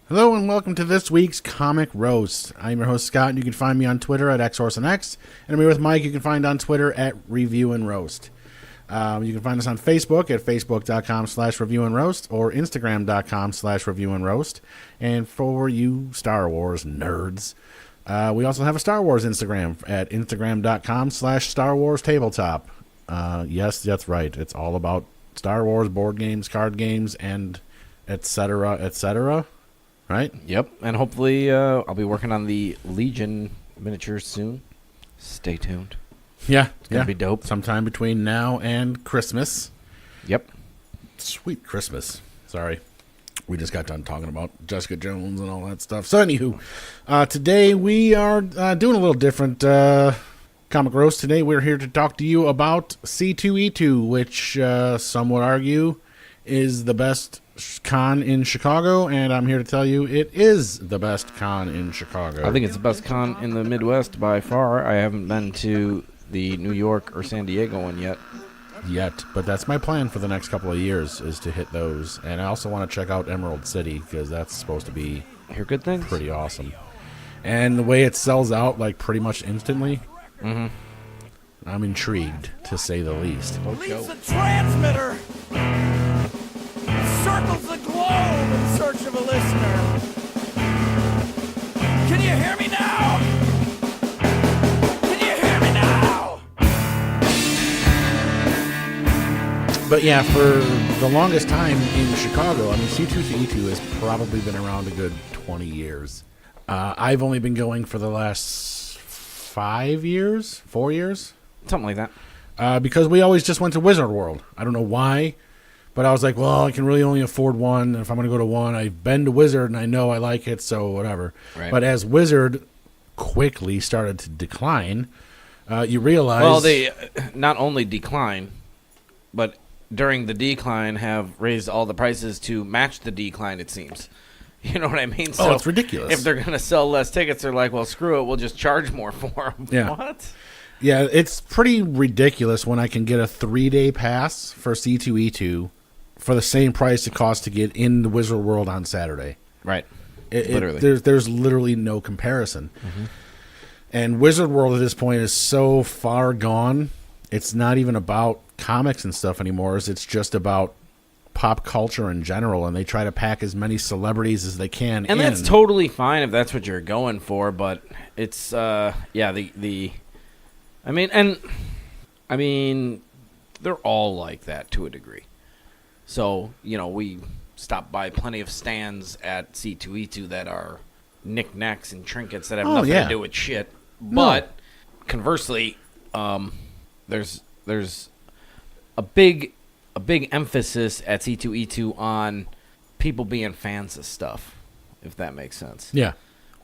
Hello and welcome to this week's Comic Roast. I'm your host Scott, and you can find me on Twitter at XHorseandX, and I'm here with Mike. You can find on Twitter at Review and Roast. You can find us on Facebook at facebook.com/reviewandroast or instagram.com/reviewandroast. And for you Star Wars nerds, we also have a Star Wars Instagram at instagram.com/Star Wars Tabletop. Yes, that's right. It's all about Star Wars board games, card games, and etc., etc. Right? Yep, and hopefully I'll be working on the Legion miniatures soon. Stay tuned. Yeah, It's going to be dope. Sometime between now and Christmas. Yep. Sweet Christmas. Sorry. We just got done talking about Jessica Jones and all that stuff. So, anywho, today we are doing a little different comic roast. Today we're here to talk to you about C2E2, which some would argue is the best con in Chicago, and I'm here to tell you it is the best con in Chicago. I think it's the best con in the Midwest by far. I haven't been to the New York or San Diego one yet. But that's my plan for the next couple of years, is to hit those. And I also want to check out Emerald City, because that's supposed to be Hear good things? pretty awesome. And the way it sells out, like, pretty much instantly, I'm intrigued, to say the least. Leaves the transmitter, circles the globe in search of a listener. Can you hear me now? Can you hear me now? But yeah, for the longest time in Chicago, I mean, C2E2 has probably been around a good 20 years. I've only been going for the last 4 years, Something like that. because we always just went to Wizard World. I don't know why, but I was like, well, I can really only afford one. If I'm going to go to one, I've been to Wizard, and I know I like it, so whatever. Right. But as Wizard quickly started to decline, you realize... Well, they not only decline, but during the decline have raised all the prices to match the decline, it seems. You know what I mean? Oh, it's ridiculous. If they're going to sell less tickets, they're like, well, screw it, we'll just charge more for them. Yeah. What? Yeah, it's pretty ridiculous when I can get a 3-day pass for C2E2 for the same price it costs to get in the Wizard World on Saturday. Right. Literally. There's literally no comparison. And Wizard World at this point is so far gone, it's not even about comics and stuff anymore. It's just about pop culture in general, and they try to pack as many celebrities as they can And in. that's totally fine if that's what you're going for, but it's, I mean, they're all like that to a degree. So, we stop by plenty of stands at C2E2 that are knickknacks and trinkets that have nothing to do with shit. But conversely, there's a big emphasis at C2E2 on people being fans of stuff, if that makes sense. Yeah.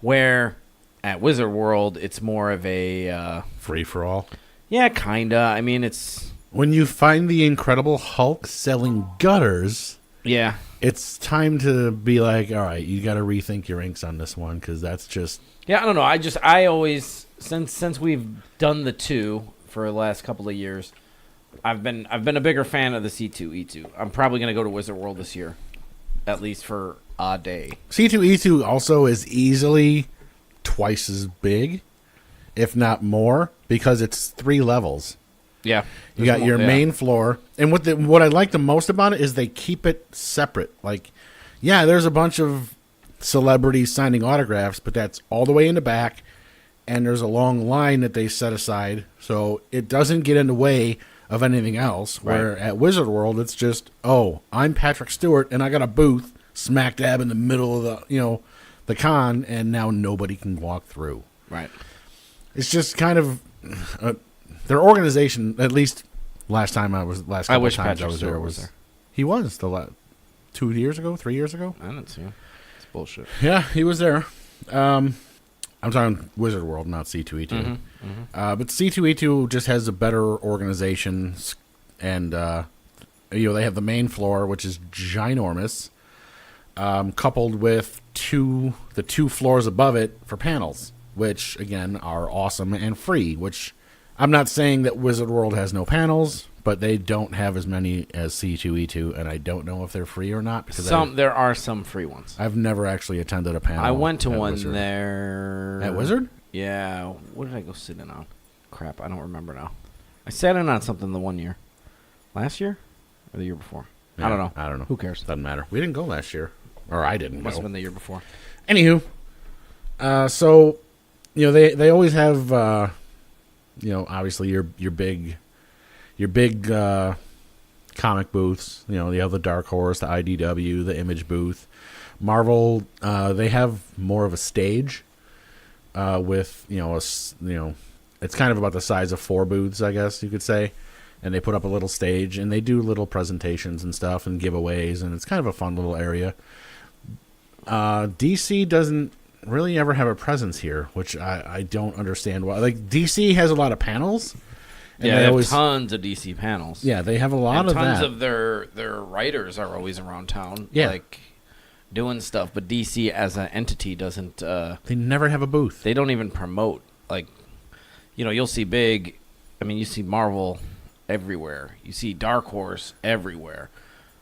Where at Wizard World, it's more of a Free-for-all. yeah, kinda. I mean, it's When you find the Incredible Hulk selling gutters... yeah. It's time to be like, all right, you got to rethink your inks on this one, because that's just... Yeah, I don't know. I always since we've done the two for the last couple of years, I've been a bigger fan of the C2E2. I'm probably going to go to Wizard World this year, at least for a day. C2E2 also is easily twice as big, if not more, because it's 3 levels. Yeah. You got your main floor, and what I like the most about it is they keep it separate. Like, yeah, there's a bunch of celebrities signing autographs, but that's all the way in the back, and there's a long line that they set aside, so it doesn't get in the way of anything else. Right. Where at Wizard World, it's just, oh, I'm Patrick Stewart, and I got a booth smack dab in the middle of the con, and now nobody can walk through. Right. It's just kind of their organization. At least last couple I wish times I was Patrick there Stewart was there. He was 2 years ago, 3 years ago. I didn't see him. It's bullshit. Yeah, he was there. I'm talking Wizard World, not C2E2. But C2E2 just has a better organization, and they have the main floor, which is ginormous, coupled with the two floors above it for panels, which again are awesome and free. Which I'm not saying that Wizard World has no panels, but they don't have as many as C2E2, and I don't know if they're free or not. Because there are some free ones. I've never actually attended a panel. I went to at one Wizard. there. At Wizard? Yeah. What did I go sit in on? Crap, I don't remember now. I sat in on something the one year. Last year? Or the year before? Yeah, I don't know. I don't know. Who cares? Doesn't matter. We didn't go last year. Or I didn't Must go. have been the year before. Anywho, so, they always have, obviously your big comic booths. They have the Dark Horse, the IDW, the Image booth. Marvel, they have more of a stage with, it's kind of about the size of 4 booths, I guess you could say. And they put up a little stage, and they do little presentations and stuff and giveaways, and it's kind of a fun little area. DC doesn't really ever have a presence here, which I don't understand why. Like, DC has a lot of panels. And they have tons of DC panels. Yeah, they have a lot of tons that. of their writers are always around town, like doing stuff. But DC as an entity doesn't. They never have a booth. They don't even promote. Like, you'll see you see Marvel everywhere. You see Dark Horse everywhere.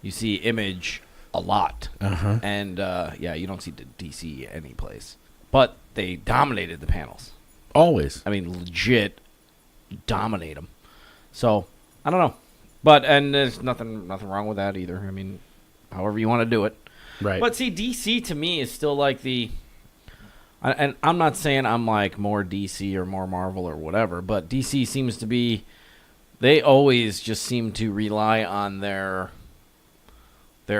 You see Image a lot. Uh-huh. And you don't see the DC any place. But they dominated the panels. Always. I mean, legit dominate them. So I don't know, and there's nothing wrong with that either. I mean, however you want to do it, Right. But see, DC to me is still like and I'm not saying I'm like more DC or more Marvel or whatever, but DC seems to be, they always just seem to rely on their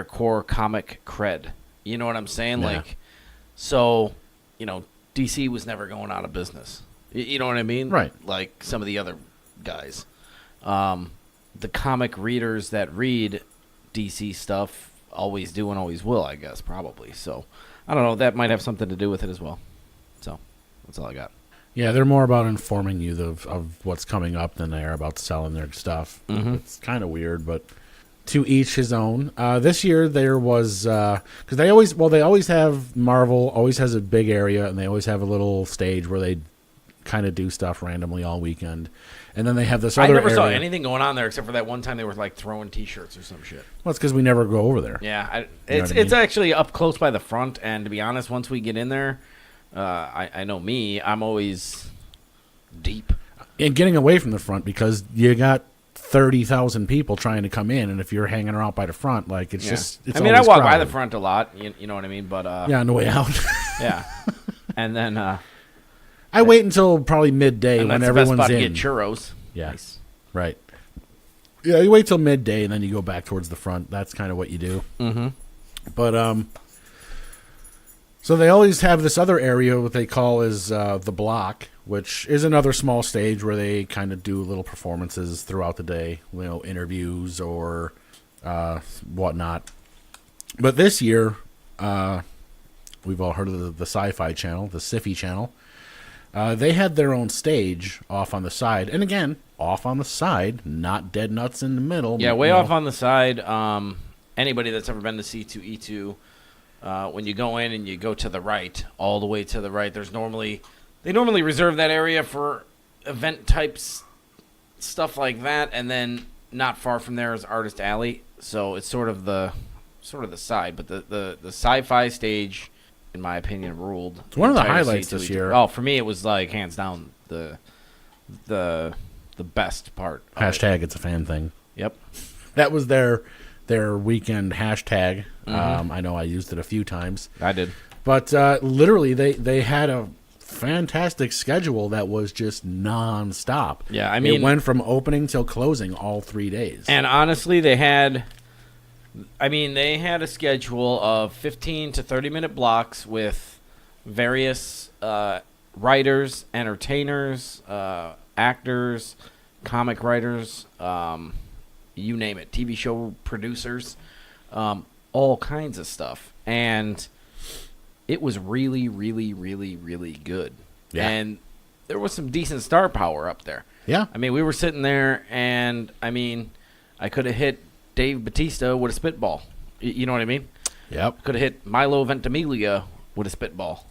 core comic cred. You know what I'm saying? Yeah. Like, so DC was never going out of business. You know what I mean? Right. Like some of the other guys. The comic readers that read DC stuff always do and always will, I guess, probably. So, I don't know. That might have something to do with it as well. So, that's all I got. Yeah, they're more about informing you of what's coming up than they are about selling their stuff. Mm-hmm. It's kind of weird, but to each his own. This year there was, because they always have, Marvel always has a big area, and they always have a little stage where they kind of do stuff randomly all weekend. And then they have this other I never saw area. anything going on there except for that one time they were like throwing T-shirts or some shit. Well, it's because we never go over there. Yeah, what I it's mean? actually up close by the front, and to be honest, once we get in there, I know me, I'm always deep. And getting away from the front, because you got 30,000 people trying to come in, and if you're hanging around by the front, like, it's just, it's I mean, I always walk by crowded. the front a lot, you know what I mean? But Yeah, on the way out. yeah. And then I wait until probably midday and when that's the best everyone's spot to in. get churros. Yeah. Nice. Right. Yeah, you wait till midday and then you go back towards the front. That's kind of what you do. Mm-hmm. But so they always have this other area, what they call is the block, which is another small stage where they kind of do little performances throughout the day, interviews or whatnot. But this year, we've all heard of the Sci-Fi Channel, the Sci-Fi Channel. They had their own stage off on the side, and again, off on the side, not dead nuts in the middle. Yeah, way off on the side. Anybody that's ever been to C2E2, when you go in and you go to the right, all the way to the right, they normally reserve that area for event types, stuff like that, and then not far from there is Artist Alley. So it's sort of the side, but the sci-fi stage, in my opinion, ruled. It's one of the entire highlights this C2E2. year. Oh, for me, it was like hands down the best part. of it. Hashtag it's a fan thing. Yep. That was their weekend hashtag. Mm-hmm. I know I used it a few times. I did. But literally, they had a fantastic schedule that was just nonstop. Yeah, I mean, it went from opening till closing all 3 days. And honestly, they had a schedule of 15 to 30-minute blocks with various writers, entertainers, actors, comic writers, you name it, TV show producers, all kinds of stuff. And it was really, really, really, really good. Yeah. And there was some decent star power up there. Yeah. I mean, we were sitting there, and, I mean, I could have hit Dave Bautista with a spitball. You know what I mean? Yep. Could have hit Milo Ventimiglia with a spitball.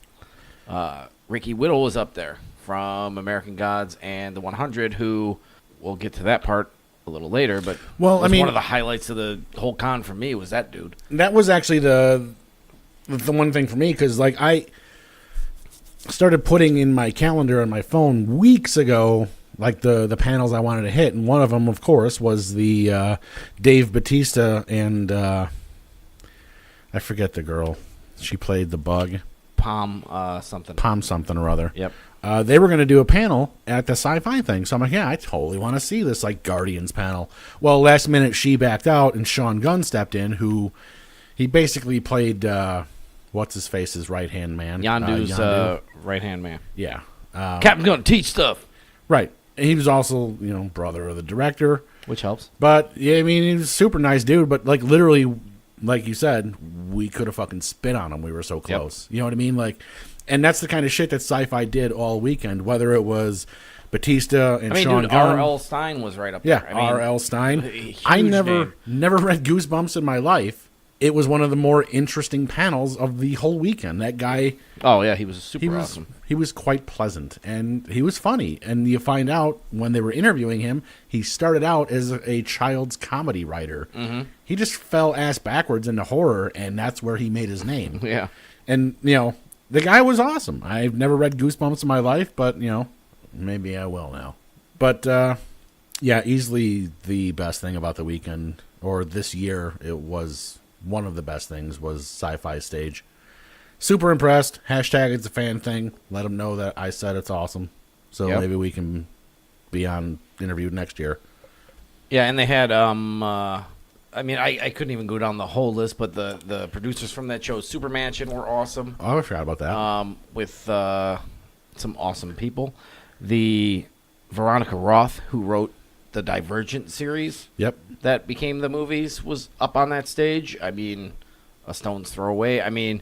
Ricky Whittle was up there from American Gods and the 100, who, we'll get to that part a little later. But Well, I mean, one of the highlights of the whole con for me was that dude. That was actually the one thing for me, because like I started putting in my calendar on my phone weeks ago, like the panels I wanted to hit, and one of them, of course, was the Dave Bautista and I forget the girl. She played the bug. Palm something or other. Yep. They were going to do a panel at the sci-fi thing. So I'm like, yeah, I totally want to see this, like, Guardians panel. Well, last minute she backed out, and Sean Gunn stepped in, who he basically played, what's-his-face's right-hand man. Yondu's right-hand man. Yeah. Captain's going to teach stuff. Right. And he was also, brother of the director. Which helps. But, yeah, I mean, he was a super nice dude, but, like, literally, like you said, we could have fucking spit on him. We were so close. Yep. You know what I mean? Like, and that's the kind of shit that Sci-Fi did all weekend, whether it was Batista and Sean Gunn. R.L. Stein was right up there. Yeah, R.L. Stein. I never read Goosebumps in my life. It was one of the more interesting panels of the whole weekend. That guy... Oh, yeah, he was super awesome. He was quite pleasant, and he was funny. And you find out, when they were interviewing him, he started out as a child's comedy writer. Mm-hmm. He just fell ass backwards into horror, and that's where he made his name. Yeah. And, the guy was awesome. I've never read Goosebumps in my life, but, maybe I will now. But, yeah, easily the best thing about the weekend, or this year, it was one of the best things, was Sci-Fi stage. Super impressed. Hashtag it's a fan thing. Let them know that I said it's awesome. So maybe we can be on interviewed next year. Yeah, and they had, I couldn't even go down the whole list, but the producers from that show, Super Mansion, were awesome. Oh, I forgot about that. With some awesome people. The Veronica Roth, who wrote the Divergent series that became the movies, was up on that stage. I mean, a stone's throw away. I mean,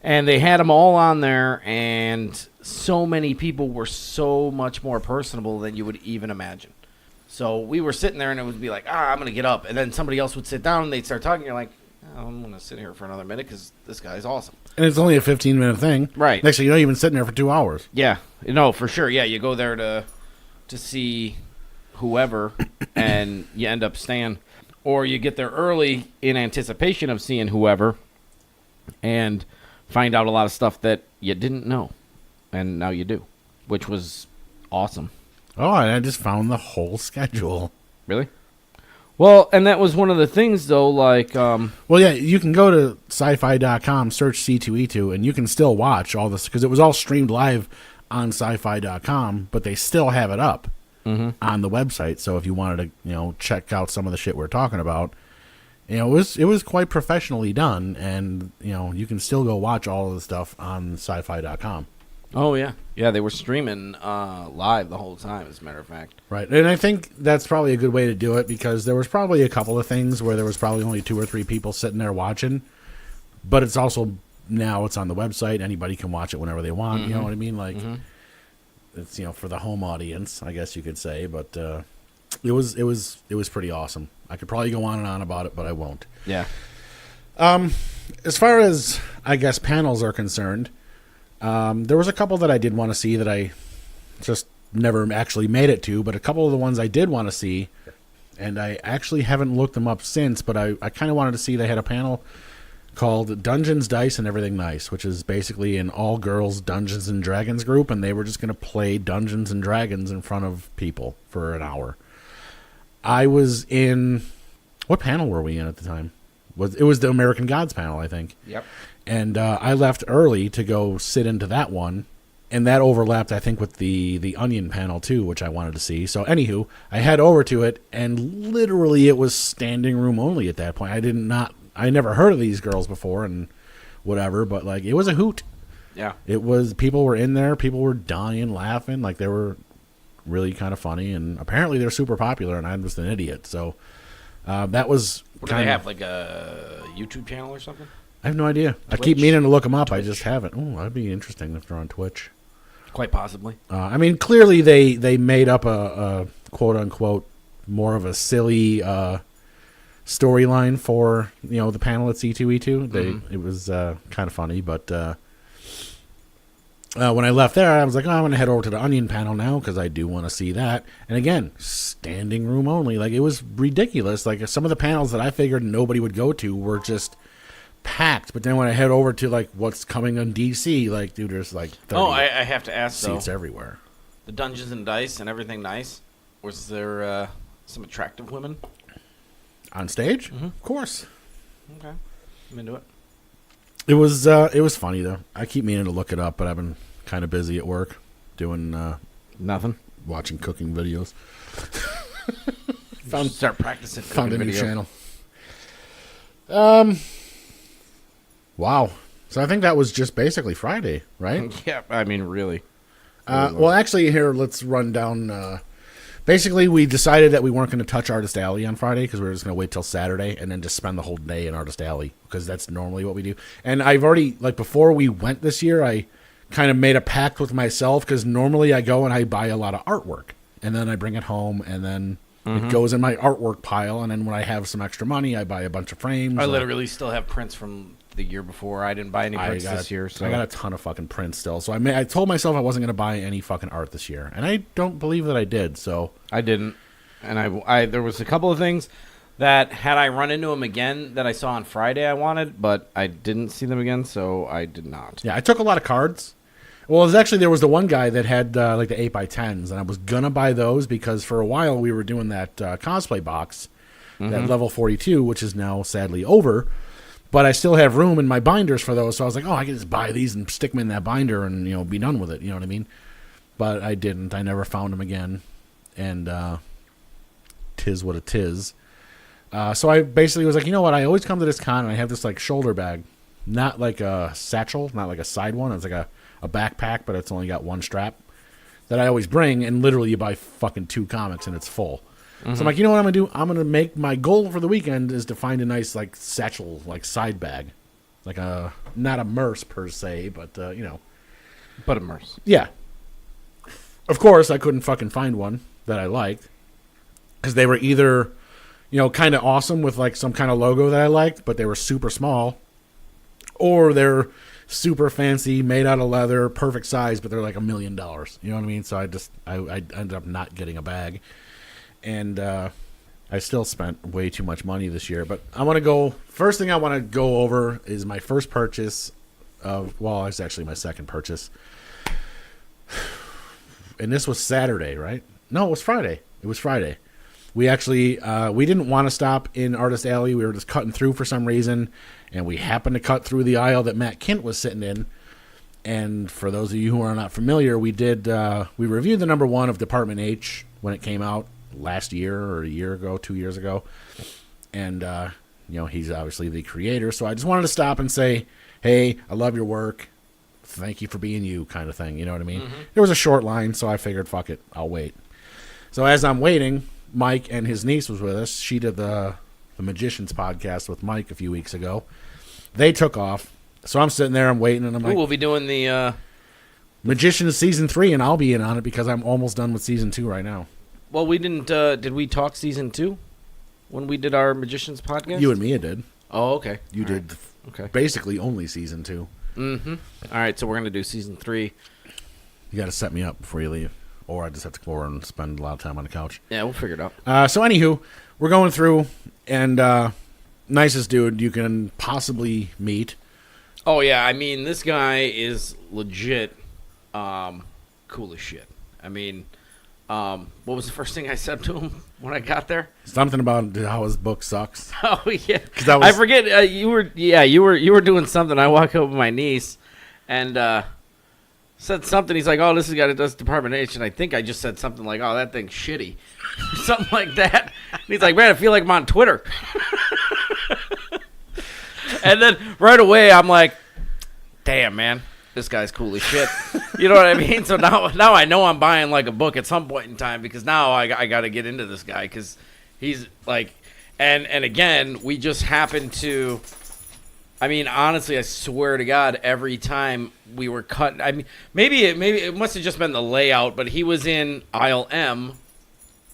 and they had them all on there, and so many people were so much more personable than you would even imagine. So we were sitting there, and it would be like, I'm going to get up. And then somebody else would sit down, and they'd start talking. You're like, I'm going to sit here for another minute because this guy's awesome. And it's only a 15-minute thing. Right. Next thing you know, you've been sitting there for 2 hours. Yeah. No, for sure. Yeah, you go there to see whoever, and you end up staying. Or you get there early in anticipation of seeing whoever and find out a lot of stuff that you didn't know. And now you do, which was awesome. Oh, and I just found the whole schedule. Really? Well, and that was one of the things, though, like... Well, yeah, you can go to sci-fi.com, search C2E2, and you can still watch all this, because it was all streamed live on sci-fi.com, but they still have it up on the website. So if you wanted to, check out some of the shit we're talking about, it was quite professionally done, and, you can still go watch all of the stuff on sci-fi.com. Oh, yeah. Yeah, they were streaming live the whole time, as a matter of fact. Right. And I think that's probably a good way to do it, because there was probably a couple of things where there was probably only 2 or 3 people sitting there watching. But it's also, now it's on the website. Anybody can watch it whenever they want. You know what I mean? Like, it's, for the home audience, I guess you could say. But it was pretty awesome. I could probably go on and on about it, but I won't. Yeah. As far as, I guess, panels are concerned... there was a couple that I did want to see that I just never actually made it to, but a couple of the ones I did want to see, and I actually haven't looked them up since, but I kind of wanted to see. They had a panel called Dungeons, Dice, and Everything Nice, which is basically an all-girls Dungeons and Dragons group, and they were just going to play Dungeons and Dragons in front of people for an hour. I was in... What panel were we in at the time? It was the American Gods panel, I think. Yep. And I left early to go sit into that one, and that overlapped, I think, with the Onion panel, too, which I wanted to see. So, anywho, I head over to it, and literally it was standing room only at that point. I never heard of these girls before and whatever, but, like, it was a hoot. Yeah. It was, people were in there, people were dying, laughing, like, they were really kind of funny, and apparently they're super popular, and I'm just an idiot. So, that was do they have, like, a YouTube channel or something? I have no idea. Twitch? I keep meaning to look them up. Twitch. I just haven't. Oh, that'd be interesting if they're on Twitch. Quite possibly. I mean, clearly they made up a quote-unquote more of a silly storyline for, the panel at C2E2. It was kind of funny, but when I left there, I was like, oh, I'm going to head over to the Onion panel now because I do want to see that. And again, standing room only. Like, it was ridiculous. Like, some of the panels that I figured nobody would go to were just packed. But then when I head over to, like, what's coming on DC, like, dude, there's, like, 30 I have to ask, seats though. everywhere. The Dungeons and Dice and everything nice. Was there some attractive women? On stage? Mm-hmm. Of course. Okay. I'm into it. It was funny, though. I keep meaning to look it up, but I've been kind of busy at work doing nothing. Watching cooking videos. Start practicing cooking Found a video. new channel. Wow. So I think that was just basically Friday, right? Yeah, I mean, really. Well, actually, here, let's run down. Basically, we decided that we weren't going to touch Artist Alley on Friday because we were just going to wait till Saturday and then just spend the whole day in Artist Alley because that's normally what we do. And I've already, like, before we went this year, I kind of made a pact with myself because normally I go and I buy a lot of artwork and then I bring it home and then it goes in my artwork pile. And then when I have some extra money, I buy a bunch of frames. I literally still have prints from the year before. I didn't buy any prints this year. So I got a ton of fucking prints still. So I told myself I wasn't going to buy any fucking art this year. And I don't believe that I did. So I didn't. And I there was a couple of things that had I run into them again that I saw on Friday I wanted, but I didn't see them again, so I did not. Yeah, I took a lot of cards. Well, there was the one guy that had like the 8x10s, and I was going to buy those because for a while we were doing that cosplay box, that level 42, which is now sadly over. But I still have room in my binders for those, so I was like, oh, I can just buy these and stick them in that binder and, be done with it. You know what I mean? But I didn't. I never found them again. And tis what it is. So I basically was like, you know what? I always come to this con and I have this, like, shoulder bag. Not like a satchel, not like a side one. It's like a backpack, but it's only got one strap that I always bring. And literally you buy fucking 2 comics and it's full. So I'm like, you know what I'm going to do? I'm going to make my goal for the weekend is to find a nice, like, satchel, like, side bag. Like not a merce per se, but, But a merce. Yeah. Of course, I couldn't fucking find one that I liked. Because they were either, kind of awesome with, like, some kind of logo that I liked, but they were super small. Or they're super fancy, made out of leather, perfect size, but they're like $1 million. You know what I mean? So I ended up not getting a bag. And I still spent way too much money this year. But first thing I want to go over is my first purchase it's actually my second purchase. And this was Saturday, right? No, it was Friday. It was Friday. We actually, we didn't want to stop in Artist Alley. We were just cutting through for some reason. And we happened to cut through the aisle that Matt Kint was sitting in. And for those of you who are not familiar, we reviewed the number 1 of Department H when it came out last year or a year ago, 2 years ago. And, he's obviously the creator. So I just wanted to stop and say, hey, I love your work. Thank you for being you kind of thing. You know what I mean? Mm-hmm. There was a short line, so I figured, fuck it, I'll wait. So as I'm waiting, Mike and his niece was with us. She did the Magicians podcast with Mike a few weeks ago. They took off. So I'm sitting there, I'm waiting, and I'm like... We'll be doing the... Magicians Season 3, and I'll be in on it because I'm almost done with Season 2 right now. Well, we didn't... did we talk Season 2 when we did our Magicians podcast? You and Mia did. Oh, okay. You did basically only Season 2. Mm-hmm. All right, so we're going to do Season 3. You got to set me up before you leave. Or I just have to go over and spend a lot of time on the couch. Yeah, we'll figure it out. So anywho, we're going through, and nicest dude you can possibly meet. Oh, yeah, I mean, this guy is legit cool as shit. I mean, what was the first thing I said to him when I got there? Something about how his book sucks. Oh, yeah. I forget, you were doing something. I walked up with my niece, and... said something. He's like, oh, this is the guy that does Department H. And I think I just said something like, oh, that thing's shitty. Something like that. And he's like, man, I feel like I'm on Twitter. And then right away, I'm like, damn, man, this guy's cool as shit. You know what I mean? So now I know I'm buying like a book at some point in time because now I got to get into this guy because he's like, and again, we just happen to... I mean, honestly, I swear to God, every time we were cut, I mean, maybe it must have just been the layout, but he was in aisle M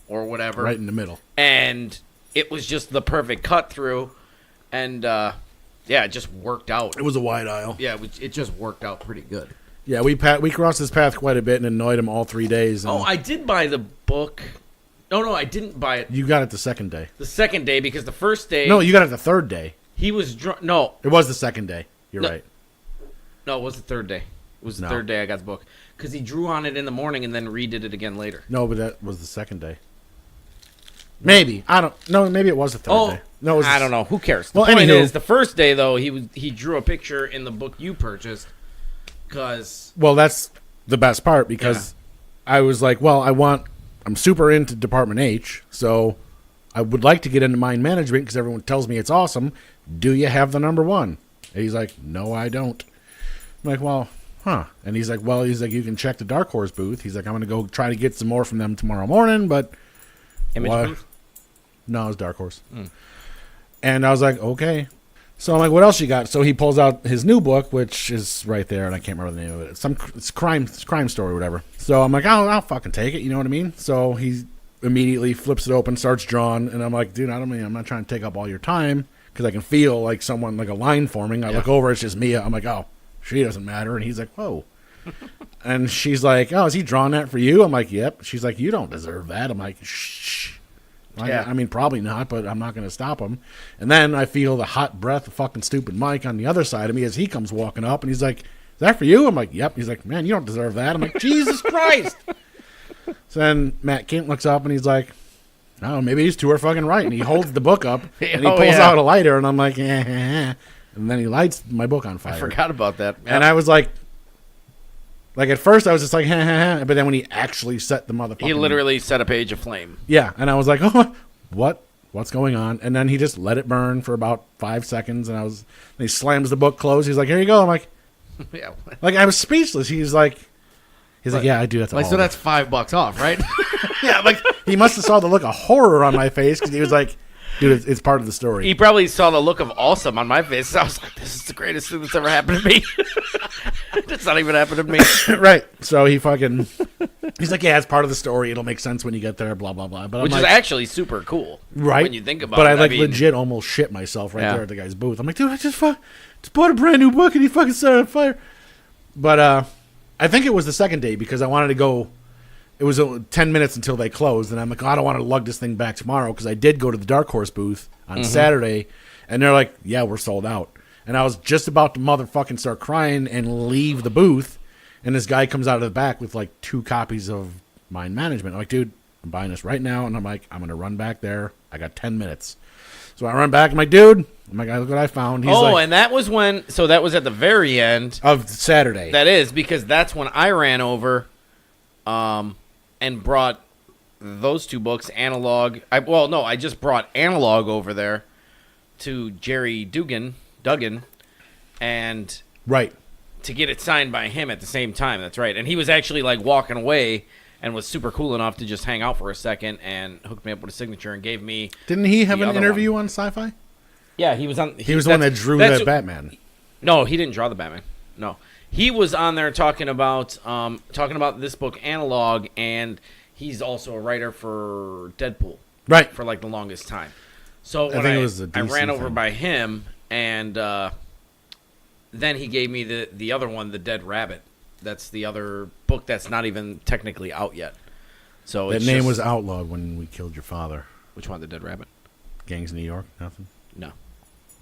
or whatever. Right in the middle. And it was just the perfect cut through. And, it just worked out. It was a wide aisle. Yeah, it just worked out pretty good. Yeah, we crossed his path quite a bit and annoyed him all 3 days. And Oh, I did buy the book. No, I didn't buy it you got it the second day. the second day because the first day No, you got it the third day. he was drunk. No, It was the second day. You're No. right. it was the third day. It was the No. third day I got the book because he drew on it in the morning and then redid it again later. No, but that was the second day. Maybe. I don't know. Maybe it was the third day. No, it was I don't know. Who cares? The Well, point anywho. is, the first day though, he drew a picture in the book you purchased because Well, that's the best part because I was like, well, I'm super into Department H, so I would like to get into mind management because everyone tells me it's awesome. Do you have the number one? And he's like, no, I don't. I'm like, well, huh. And he's like, you can check the Dark Horse booth. He's like, I'm going to go try to get some more from them tomorrow morning, but Image what? booth? No, it was Dark Horse. And I was like, okay. So I'm like, what else you got? So he pulls out his new book, which is right there, and I can't remember the name of it. It's crime story or whatever. So I'm like, I'll fucking take it. You know what I mean? So he immediately flips it open, starts drawing, and I'm like, dude, I'm not trying to take up all your time because I can feel like someone, like a line forming. I look over, it's just Mia. I'm like, oh, she doesn't matter. And he's like, whoa. And she's like, oh, is he drawing that for you? I'm like, yep. She's like, you don't deserve that. I'm like, shh. I mean, probably not, but I'm not going to stop him. And then I feel the hot breath of fucking stupid Mike on the other side of me as he comes walking up, and he's like, is that for you? I'm like, yep. He's like, man, you don't deserve that. I'm like, Jesus Christ. So then Matt Kent looks up, and he's like, oh, maybe these two are fucking right. And he holds the book up, and he pulls out a lighter, and I'm like, and then he lights my book on fire. I forgot about that. And I was like at first I was just like, but then when he actually set the motherfucker, He literally set a page aflame. yeah, and I was like, oh, what's going on? And then he just let it burn for about 5 seconds, and he slams the book closed. He's like, here you go. I'm like, Yeah. I was speechless. He's like, yeah, I do that to all so of that's $5 off, right? them. Yeah, like he must have saw the look of horror on my face because he was like, dude, it's part of the story. He probably saw the look of awesome on my face. I was like, this is the greatest thing that's ever happened to me. It's not even happened to me. Right. So he's like, yeah, it's part of the story. It'll make sense when you get there, blah, blah, blah. But Which I'm is like, actually super cool. right. When you think about but it. I mean, legit almost shit myself right Yeah. there at the guy's booth. I'm like, dude, I just bought a brand new book and he fucking set it on fire. But I think it was the second day because I wanted to go. It was 10 minutes until they closed, and I'm like, I don't want to lug this thing back tomorrow because I did go to the Dark Horse booth on Saturday, and they're like, yeah, we're sold out. And I was just about to motherfucking start crying and leave the booth, and this guy comes out of the back with like 2 copies of Mind Management. I'm like, dude, I'm buying this right now, and I'm like, I'm going to run back there. I got 10 minutes. So I run back, I'm like, dude, look what I found. He's like, and that was that was at the very end. of Saturday. That is, because that's when I ran over and brought those 2 books, Analog. I just brought Analog over there to Jerry Duggan, and Right. to get it signed by him at the same time. That's right. And he was actually like walking away and was super cool enough to just hang out for a second and hooked me up with a signature and gave me. Didn't he have the an other interview on Sci-Fi? Yeah, he was on. He was the one that drew that's- that Batman. No, he didn't draw the Batman. No, he was on there talking about this book Analog, and he's also a writer for Deadpool Right. for like the longest time. So when think it was a I DC ran over thing. by him, and then he gave me the other one, The Dead Rabbit. That's the other book that's not even technically out yet. So That it's name just- was outlawed when we killed your father. which one? The Dead Rabbit? Gangs of New York? Nothing? No,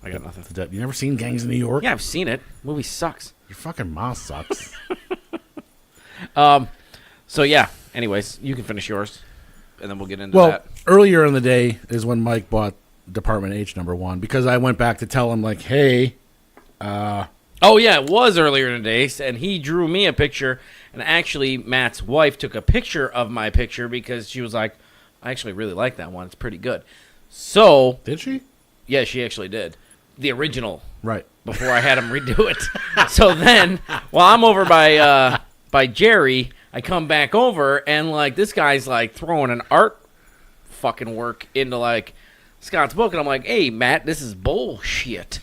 I got nothing. You never seen Gangs of New York? Yeah, I've seen it. Movie sucks. Your fucking mouth sucks. So yeah. Anyways, you can finish yours, and then we'll get into Well, that. earlier in the day is when Mike bought Department H #1 because I went back to tell him, like, hey, Oh yeah, it was earlier in the day, and he drew me a picture. And actually, Matt's wife took a picture of my picture because she was like, "I actually really like that one. It's pretty good." So did she? yeah, she actually did the original Right. before I had him redo it. So then, while I'm over by Jerry, I come back over and like this guy's like throwing an art fucking work into like Scott's book, and I'm like, "Hey, Matt, this is bullshit."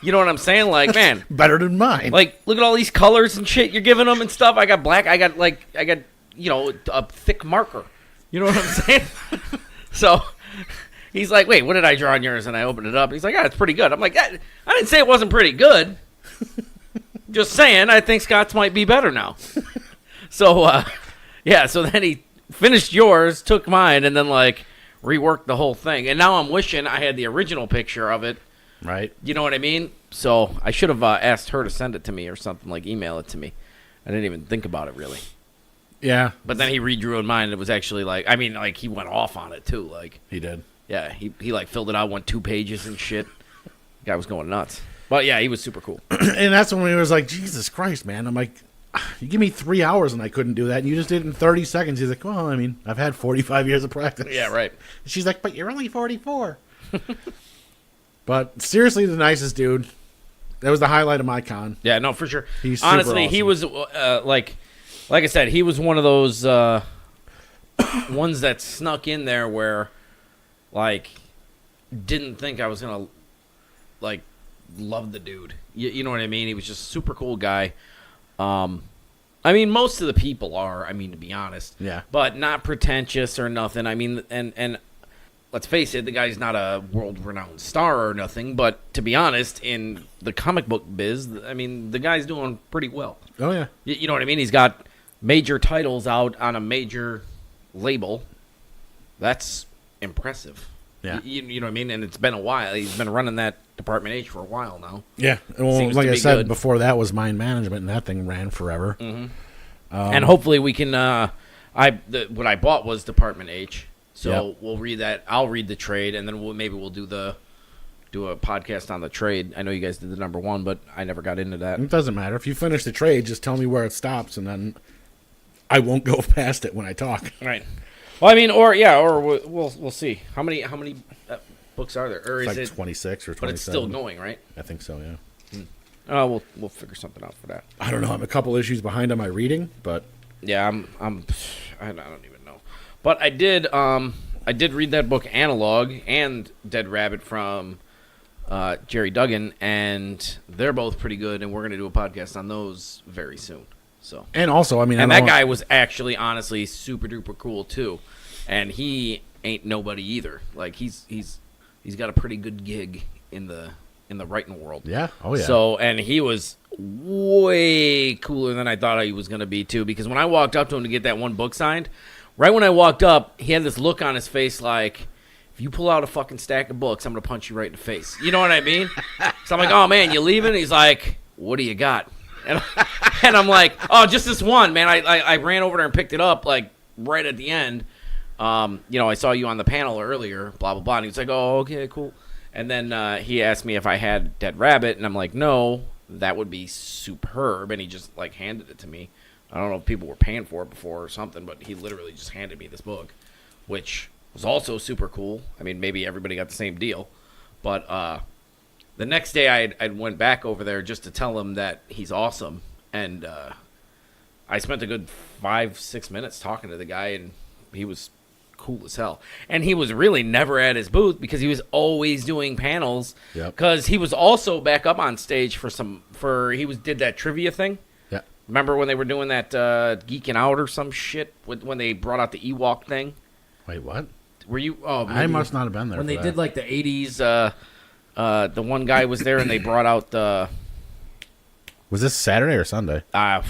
You know what I'm saying? Like, man, Better than mine. like look at all these colors and shit you're giving them and stuff. I got black. I got a thick marker. You know what I'm saying? So he's like, "Wait, what did I draw on yours?" And I opened it up. He's like, "Ah, it's pretty good." I'm like, I didn't say it wasn't pretty good. Just saying, I think Scott's might be better now. So, so then he finished yours, took mine, and then, like, reworked the whole thing. And now I'm wishing I had the original picture of it. Right. You know what I mean? So I should have asked her to send it to me or something, like email it to me. I didn't even think about it, really. Yeah. But then he redrew in mine, and it was actually, like, I mean, like, he went off on it, too. Like, He did. yeah, he like, filled it out, went 2 pages and shit. The guy was going nuts. But, yeah, he was super cool. And that's when we was like, Jesus Christ, man. I'm like, you give me 3 hours and I couldn't do that. And you just did it in 30 seconds. He's like, well, I mean, I've had 45 years of practice. Yeah, right. She's like, but you're only 44. But seriously, the nicest dude. That was the highlight of my con. Yeah, no, for sure. He's super Honestly, awesome. he was, like I said, he was one of those ones that snuck in there where, like, didn't think I was going to, like, love the dude. You know what I mean? He was just a super cool guy. I mean, most of the people are, I mean, to be honest. Yeah. But not pretentious or nothing. I mean, and let's face it, the guy's not a world-renowned star or nothing. But to be honest, in the comic book biz, I mean, the guy's doing pretty well. Oh, yeah. You know what I mean? He's got major titles out on a major label. That's impressive. Yeah. You know what I mean? And it's been a while. He's been running that Department H for a while now. Yeah. Well, Seems like to I be said, good. before that was Mind Management, and that thing ran forever. Mm-hmm. And hopefully we can. What I bought was Department H, so we'll read that. I'll read the trade, and then maybe we'll do a podcast on the trade. I know you guys did the number 1, but I never got into that. It doesn't matter. If you finish the trade, just tell me where it stops, and then I won't go past it when I talk. Right. Well, I mean, or we'll see. How many books are there? Or It's is like it 26 or 27. But it's still going, right? I think so, yeah. We'll figure something out for that. I don't know. I'm a couple issues behind on my reading, but Yeah, I don't even know. But I did read that book Analog and Dead Rabbit from Jerry Duggan, and they're both pretty good, and we're going to do a podcast on those very soon. So, and also, I mean, and that guy was actually honestly super duper cool too, and he ain't nobody either. Like he's got a pretty good gig in the writing world. Yeah. Oh yeah. So, and he was way cooler than I thought he was going to be too, because when I walked up to him to get that one book signed, right when I walked up, he had this look on his face like, if you pull out a fucking stack of books, I'm going to punch you right in the face. You know what I mean? So I'm like, oh man, you leaving? He's like, what do you got? And I'm like, oh, just this one, man. I ran over there and picked it up like right at the end. I saw you on the panel earlier, blah, blah, blah. And he was like, oh, okay, cool. And then he asked me if I had Dead Rabbit, and I'm like, no, that would be superb. And he just, like, handed it to me. I don't know if people were paying for it before or something, but he literally just handed me this book, which was also super cool. I mean, maybe everybody got the same deal. But the next day I went back over there just to tell him that he's awesome. And I spent a good 5-6 minutes talking to the guy, and he was cool as hell. And he was really never at his booth because he was always doing panels. Yep. Because he was also back up on stage did that trivia thing. Yeah. Remember when they were doing that Geeking Out or some shit when they brought out the Ewok thing? Wait, what? Were you? Oh, I must not have been there when for they that. did like the 80s. The one guy was there and they brought out the. Was this Saturday or Sunday? I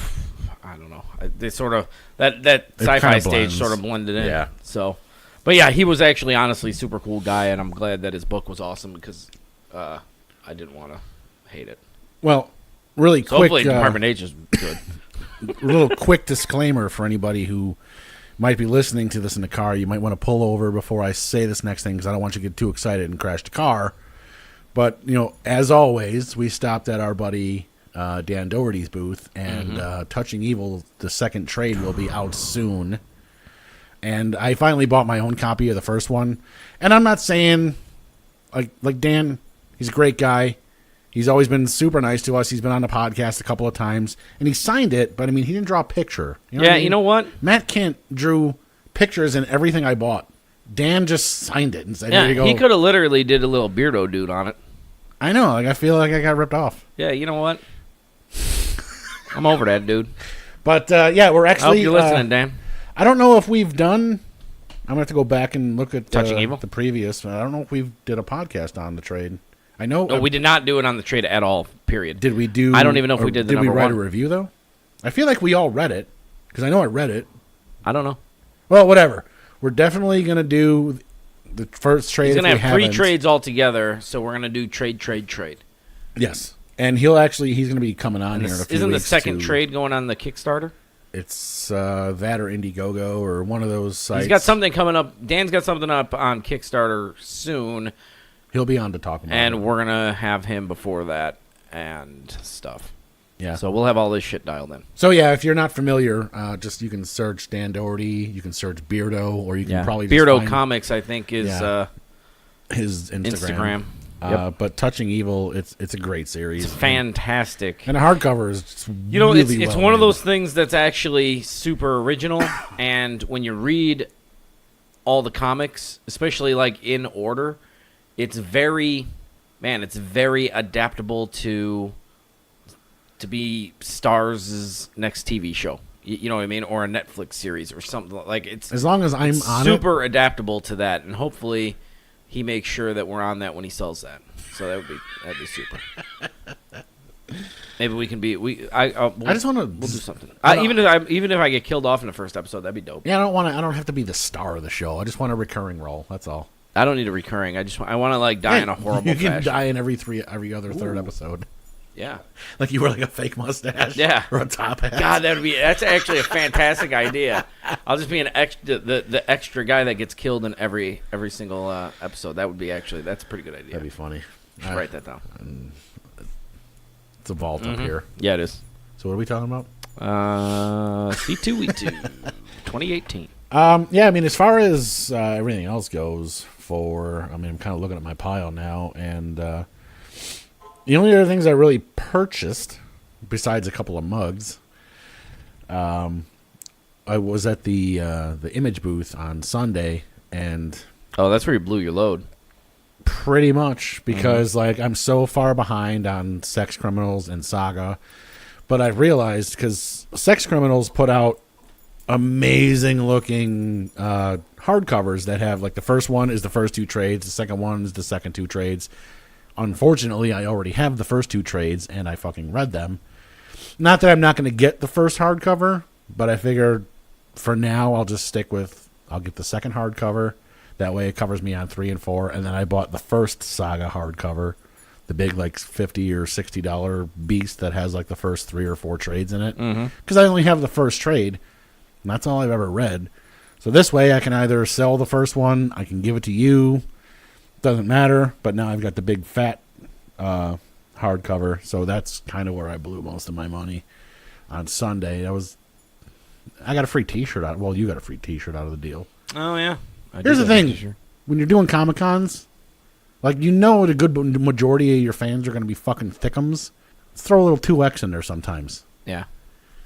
don't know. They sort of that It sci-fi kinda stage blends. sort of blended in. Yeah. So, but yeah, he was actually honestly super cool guy, and I'm glad that his book was awesome because I didn't want to hate it. Well, really So quick. hopefully, Department H is good. Little quick disclaimer for anybody who might be listening to this in the car. You might want to pull over before I say this next thing because I don't want you to get too excited and crash the car. But, as always, we stopped at our buddy Dan Doherty's booth, and Touching Evil, the second trade, will be out soon. And I finally bought my own copy of the first one. And I'm not saying, like Dan, he's a great guy. He's always been super nice to us. He's been on the podcast a couple of times. And he signed it, but, I mean, he didn't draw a picture. You know what I mean? You know what? Matt Kent drew pictures in everything I bought. Dan just signed it and said, here you go. He could have literally did a little Beardo dude on it. I know. I feel like I got ripped off. Yeah, you know what? I'm over that, dude. But, we're I actually... hope you're listening, Dan. I don't know if we've done... I'm going to have to go back and look at Touching Evil? the previous. I don't know if we did a podcast on the trade. I know. No, we did not do it on the trade at all. Period. Did we do? I don't even know if we did the Did we number write one. a review though? I feel like we all read it because I know I read it. I don't know. Well, whatever. We're definitely gonna do the first trade. He's gonna if we have 3 haven't. trades altogether, so we're gonna do trade. Yes, and he's gonna be coming on here in a few Isn't the weeks second to- trade going on the Kickstarter? It's that or Indiegogo or one of those sites. He's got something coming up. Dan's got something up on Kickstarter soon, He'll be on to talk about it. and we're gonna have him before that and stuff. Yeah. So we'll have all this shit dialed in. So yeah, if you're not familiar, just you can search Dan Doherty, you can search Beardo, or you can probably just Beardo find Comics, I think, is his Instagram. But Touching Evil, it's a great series. It's fantastic. And the hardcover is just It's one of those things that's actually super original, and when you read all the comics, especially like in order, it's very adaptable to be Starz' next TV show. You know what I mean? Or a Netflix series or something. Like it's as long as I'm on super adaptable to that, and hopefully he makes sure that we're on that when he sells that. So that'd be super. Maybe we can be I just want to. we'll do something. Even if I get killed off in the first episode, that'd be dope. Yeah, I don't have to be the star of the show. I just want a recurring role. That's all. I don't need a recurring. I want to like die in a horrible You can fashion. die in every other third episode. Yeah. Like you wear like a fake mustache. Yeah. Or a top hat. God, that's actually a fantastic idea. I'll just be the extra guy that gets killed in every single episode. That would be that's a pretty good idea. That'd be funny. Just write that down. It's a vault up here. Yeah, it is. So what are we talking about? C2E2 2018. Yeah, I mean, as far as everything else goes, I'm kind of looking at my pile now, and the only other things I really purchased, besides a couple of mugs, I was at the Image booth on Sunday, and Oh, that's where you blew your load. pretty much because like I'm so far behind on Sex Criminals and Saga, but I realized because Sex Criminals put out amazing looking hardcovers that have like the first one is the first 2 trades, the second one is the second 2 trades. Unfortunately, I already have the first 2 trades and I fucking read them. Not that I'm not going to get the first hardcover, but I figured for now I'll get the second hardcover. That way it covers me on 3 and 4, and then I bought the first Saga hardcover, the big like $50 or $60 beast that has like the first 3 or 4 trades in it. Because I only have the first trade. And that's all I've ever read. So this way I can either sell the first one, I can give it to you, doesn't matter, but now I've got the big fat hardcover, so that's kind of where I blew most of my money on Sunday. I got a free t-shirt out. Well, you got a free t-shirt out of the deal. Oh yeah. Here's the thing. When you're doing Comic-Cons, like the good majority of your fans are going to be fucking thickums. Let's throw a little 2X in there sometimes. Yeah.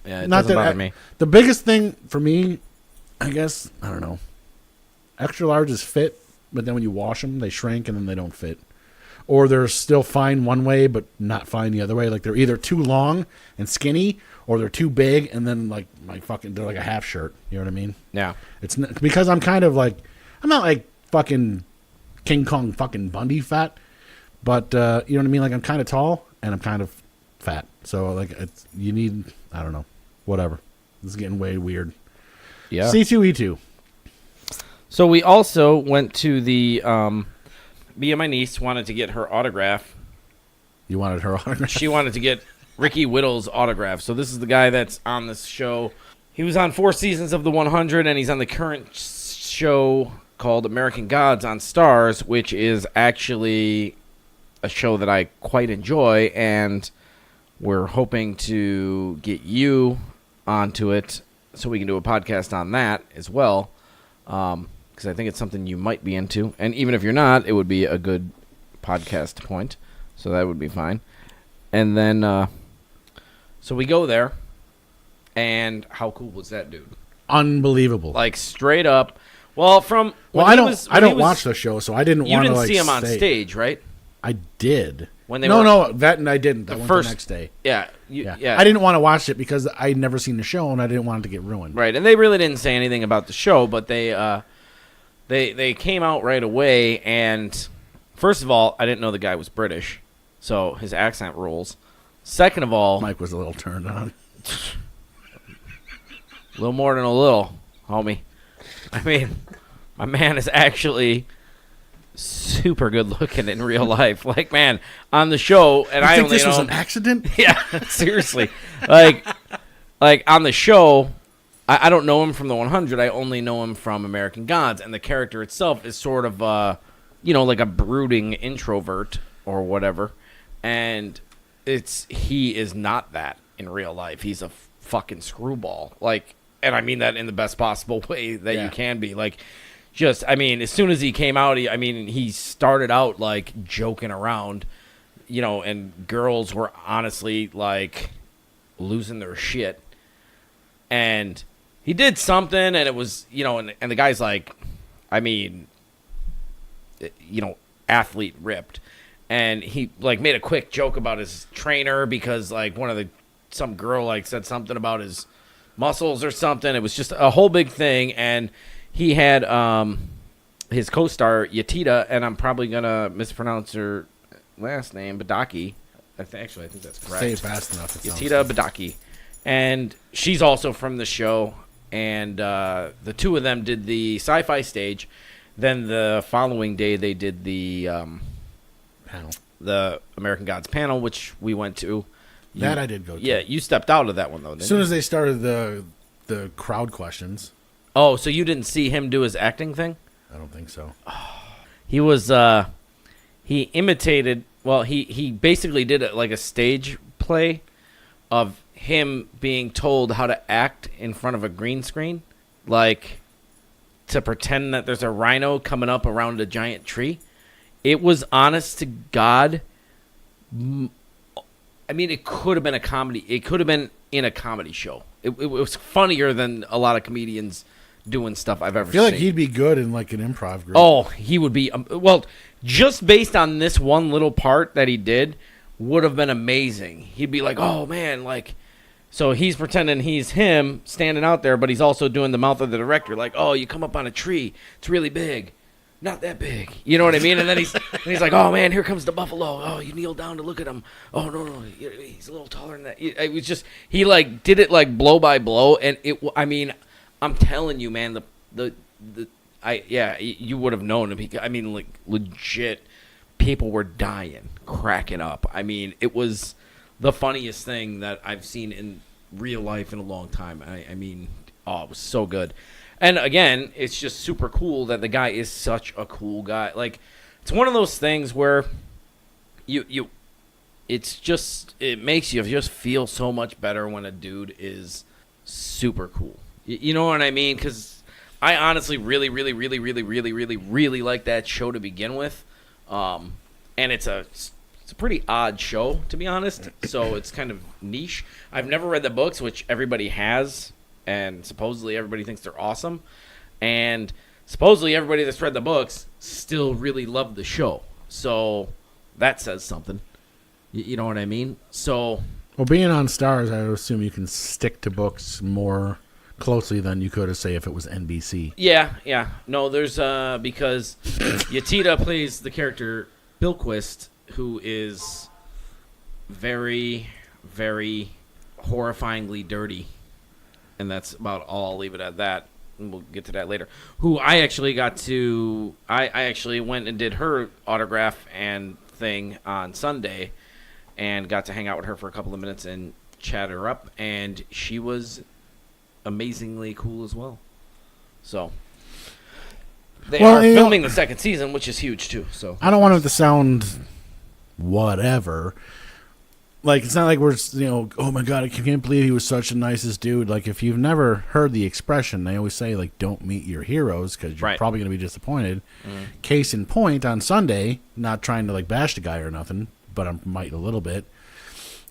Yeah, it Not doesn't that bother me. The biggest thing for me, I guess, I don't know. Extra larges fit, but then when you wash them, they shrink and then they don't fit. Or they're still fine one way, but not fine the other way. Like they're either too long and skinny, or they're too big and then like they're like a half shirt. You know what I mean? Yeah. It's because I'm kind of like, I'm not like fucking King Kong fucking Bundy fat, but you know what I mean? Like I'm kind of tall and I'm kind of fat. So like I don't know, whatever. This is getting way weird. Yeah. C2E2. So we also went to the me and my niece wanted to get her autograph. You wanted her autograph? She wanted to get Ricky Whittle's autograph. So this is the guy that's on this show. He was on 4 seasons of The 100, and he's on the current show called American Gods on Starz, which is actually a show that I quite enjoy, and we're hoping to get you onto it so we can do a podcast on that as well, because I think it's something you might be into. And even if you're not, it would be a good podcast point, so that would be fine. And then, so we go there, and how cool was that, dude? Unbelievable. Like, straight up. Well, I don't watch the show, so I didn't want to You didn't see him on stage, right? I did. When they that I didn't. I went first- the next day. Yeah. Yeah. I didn't want to watch it because I'd never seen the show and I didn't want it to get ruined. Right, and they really didn't say anything about the show, but they came out right away, and first of all, I didn't know the guy was British, so his accent rules. Second of all, Mike was a little turned on. a little more than a little, homie. I mean, my man is actually super good looking in real life. Like, man, on the show, and I I think only this was know an accident. yeah, seriously. Like on the show, I don't know him from the 100. I only know him from American Gods, and the character itself is sort of, like a brooding introvert or whatever. And he is not that in real life. He's a fucking screwball. Like, and I mean that in the best possible way that you can be. Like, just, I mean, as soon as he came out, he started out like joking around, and girls were honestly like losing their shit. And he did something, and it was, and the guy's like, athlete ripped. And he like made a quick joke about his trainer because like some girl like said something about his muscles or something. It was just a whole big thing. And he had his co-star Yatita, and I'm probably gonna mispronounce her last name, Badaki. I think that's correct. Say it fast enough. Yatita Badaki, and she's also from the show. And the two of them did the sci-fi stage. Then the following day, they did the panel, the American Gods panel, which we went to. That I did go to. Yeah, you stepped out of that one though. As soon as they started the crowd questions. Oh, so you didn't see him do his acting thing? I don't think so. He was he imitated. Well, he basically did it like a stage play of him being told how to act in front of a green screen, like to pretend that there's a rhino coming up around a giant tree. It was honest to God. I mean, it could have been a comedy. It could have been in a comedy show. It was funnier than a lot of comedians doing stuff I've ever seen. I feel like he'd be good in like an improv group. Oh, he would be. Well, just based on this one little part that he did, would have been amazing. He'd be like, oh, man, like... So he's pretending he's him standing out there, but he's also doing the mouth of the director. Like, oh, you come up on a tree. It's really big. Not that big. You know what I mean? And then he's like, oh, man, here comes the buffalo. Oh, you kneel down to look at him. Oh, no, he's a little taller than that. It was just, he, like, did it, like, blow by blow. And, I'm telling you, man, you would have known him. I mean, like, legit, people were dying, cracking up. I mean, it was the funniest thing that I've seen in real life in a long time. I mean, it was so good. And again, it's just super cool that the guy is such a cool guy. Like, it's one of those things where it makes you just feel so much better when a dude is super cool. You know what I mean? Because I honestly really, really, really, really, really, really, really like that show to begin with. And it's a pretty odd show, to be honest. So it's kind of niche. I've never read the books, which everybody has, and supposedly everybody thinks they're awesome. And supposedly everybody that's read the books still really loved the show. So that says something. You know what I mean? So, well, being on Stars, I would assume you can stick to books more closely than you could, say, if it was NBC. Yeah. No, there's because Yatita plays the character Bilquist, who is very, very horrifyingly dirty. And that's about all. I'll leave it at that. And we'll get to that later. Who I actually I actually went and did her autograph and thing on Sunday and got to hang out with her for a couple of minutes and chat her up. And she was amazingly cool as well. So they are filming the second season, which is huge too. So I don't want it to sound whatever. Like, it's not like we're, oh my God, I can't believe he was such the nicest dude. Like, if you've never heard the expression, they always say, like, don't meet your heroes because you're probably going to be disappointed. Case in point, on Sunday, not trying to, like, bash the guy or nothing, but I might a little bit.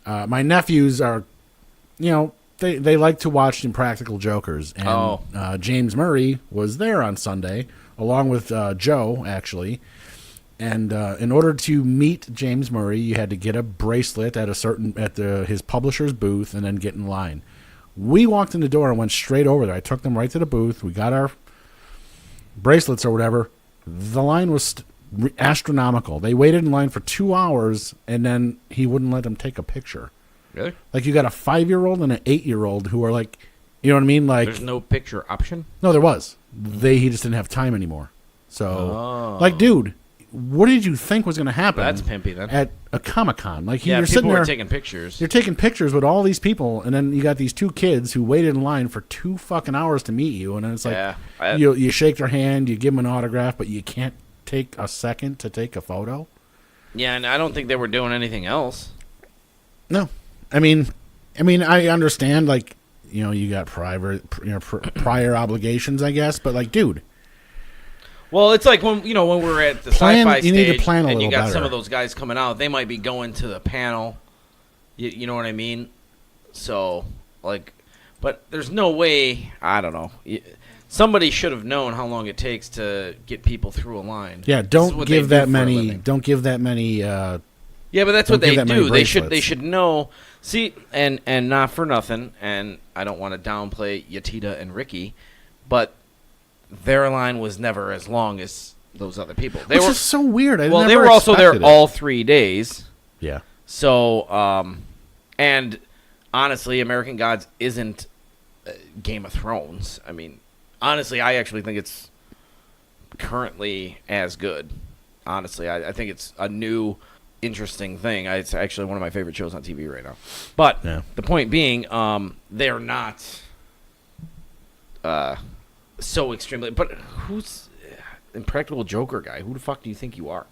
My nephews are, they like to watch Impractical Jokers. And James Murray was there on Sunday, along with Joe, actually. And in order to meet James Murray, you had to get a bracelet at his publisher's booth and then get in line. We walked in the door and went straight over there. I took them right to the booth. We got our bracelets or whatever. The line was astronomical. They waited in line for 2 hours, and then he wouldn't let them take a picture. Really? Like, you got a 5-year-old and an 8-year-old who are like, you know what I mean? Like, There's no picture option? no, there was. He just didn't have time anymore. So, like, dude, what did you think was going to happen? That's pimpy, then. At a Comic-Con. Like, Yeah, you're people sitting there were taking pictures. You're taking pictures with all these people, and then you got these 2 kids who waited in line for 2 fucking hours to meet you, and then it's like, Yeah, you shake their hand, you give them an autograph, but you can't take a second to take a photo? Yeah, and I don't think they were doing anything else. No. I mean, I understand, like, you know, you got prior obligations, I guess, but, like, dude. Well, it's like when we're at the Plan- sci-fi you need to stage, plan a and you little got better. some of those guys coming out. They might be going to the panel. You know what I mean? So, like, but there's no way. I don't know. Somebody should have known how long it takes to get people through a line. Yeah, This is don't what give they do that for a many. living. Don't give that many. Yeah, but that's Don't what they give that many do. They should bracelets. know. See, and not for nothing. And I don't want to downplay Yatita and Ricky, but their line was never as long as those other people. They Which were is so weird. they never were also there expected it. all 3 days. Yeah. So, and honestly, American Gods isn't Game of Thrones. I mean, honestly, I actually think it's currently as good. Honestly, I think it's a new, interesting thing. It's actually one of my favorite shows on TV right now. But Yeah. the point being, they're not so extremely. But who's Impractical Joker guy? Who the fuck do you think you are?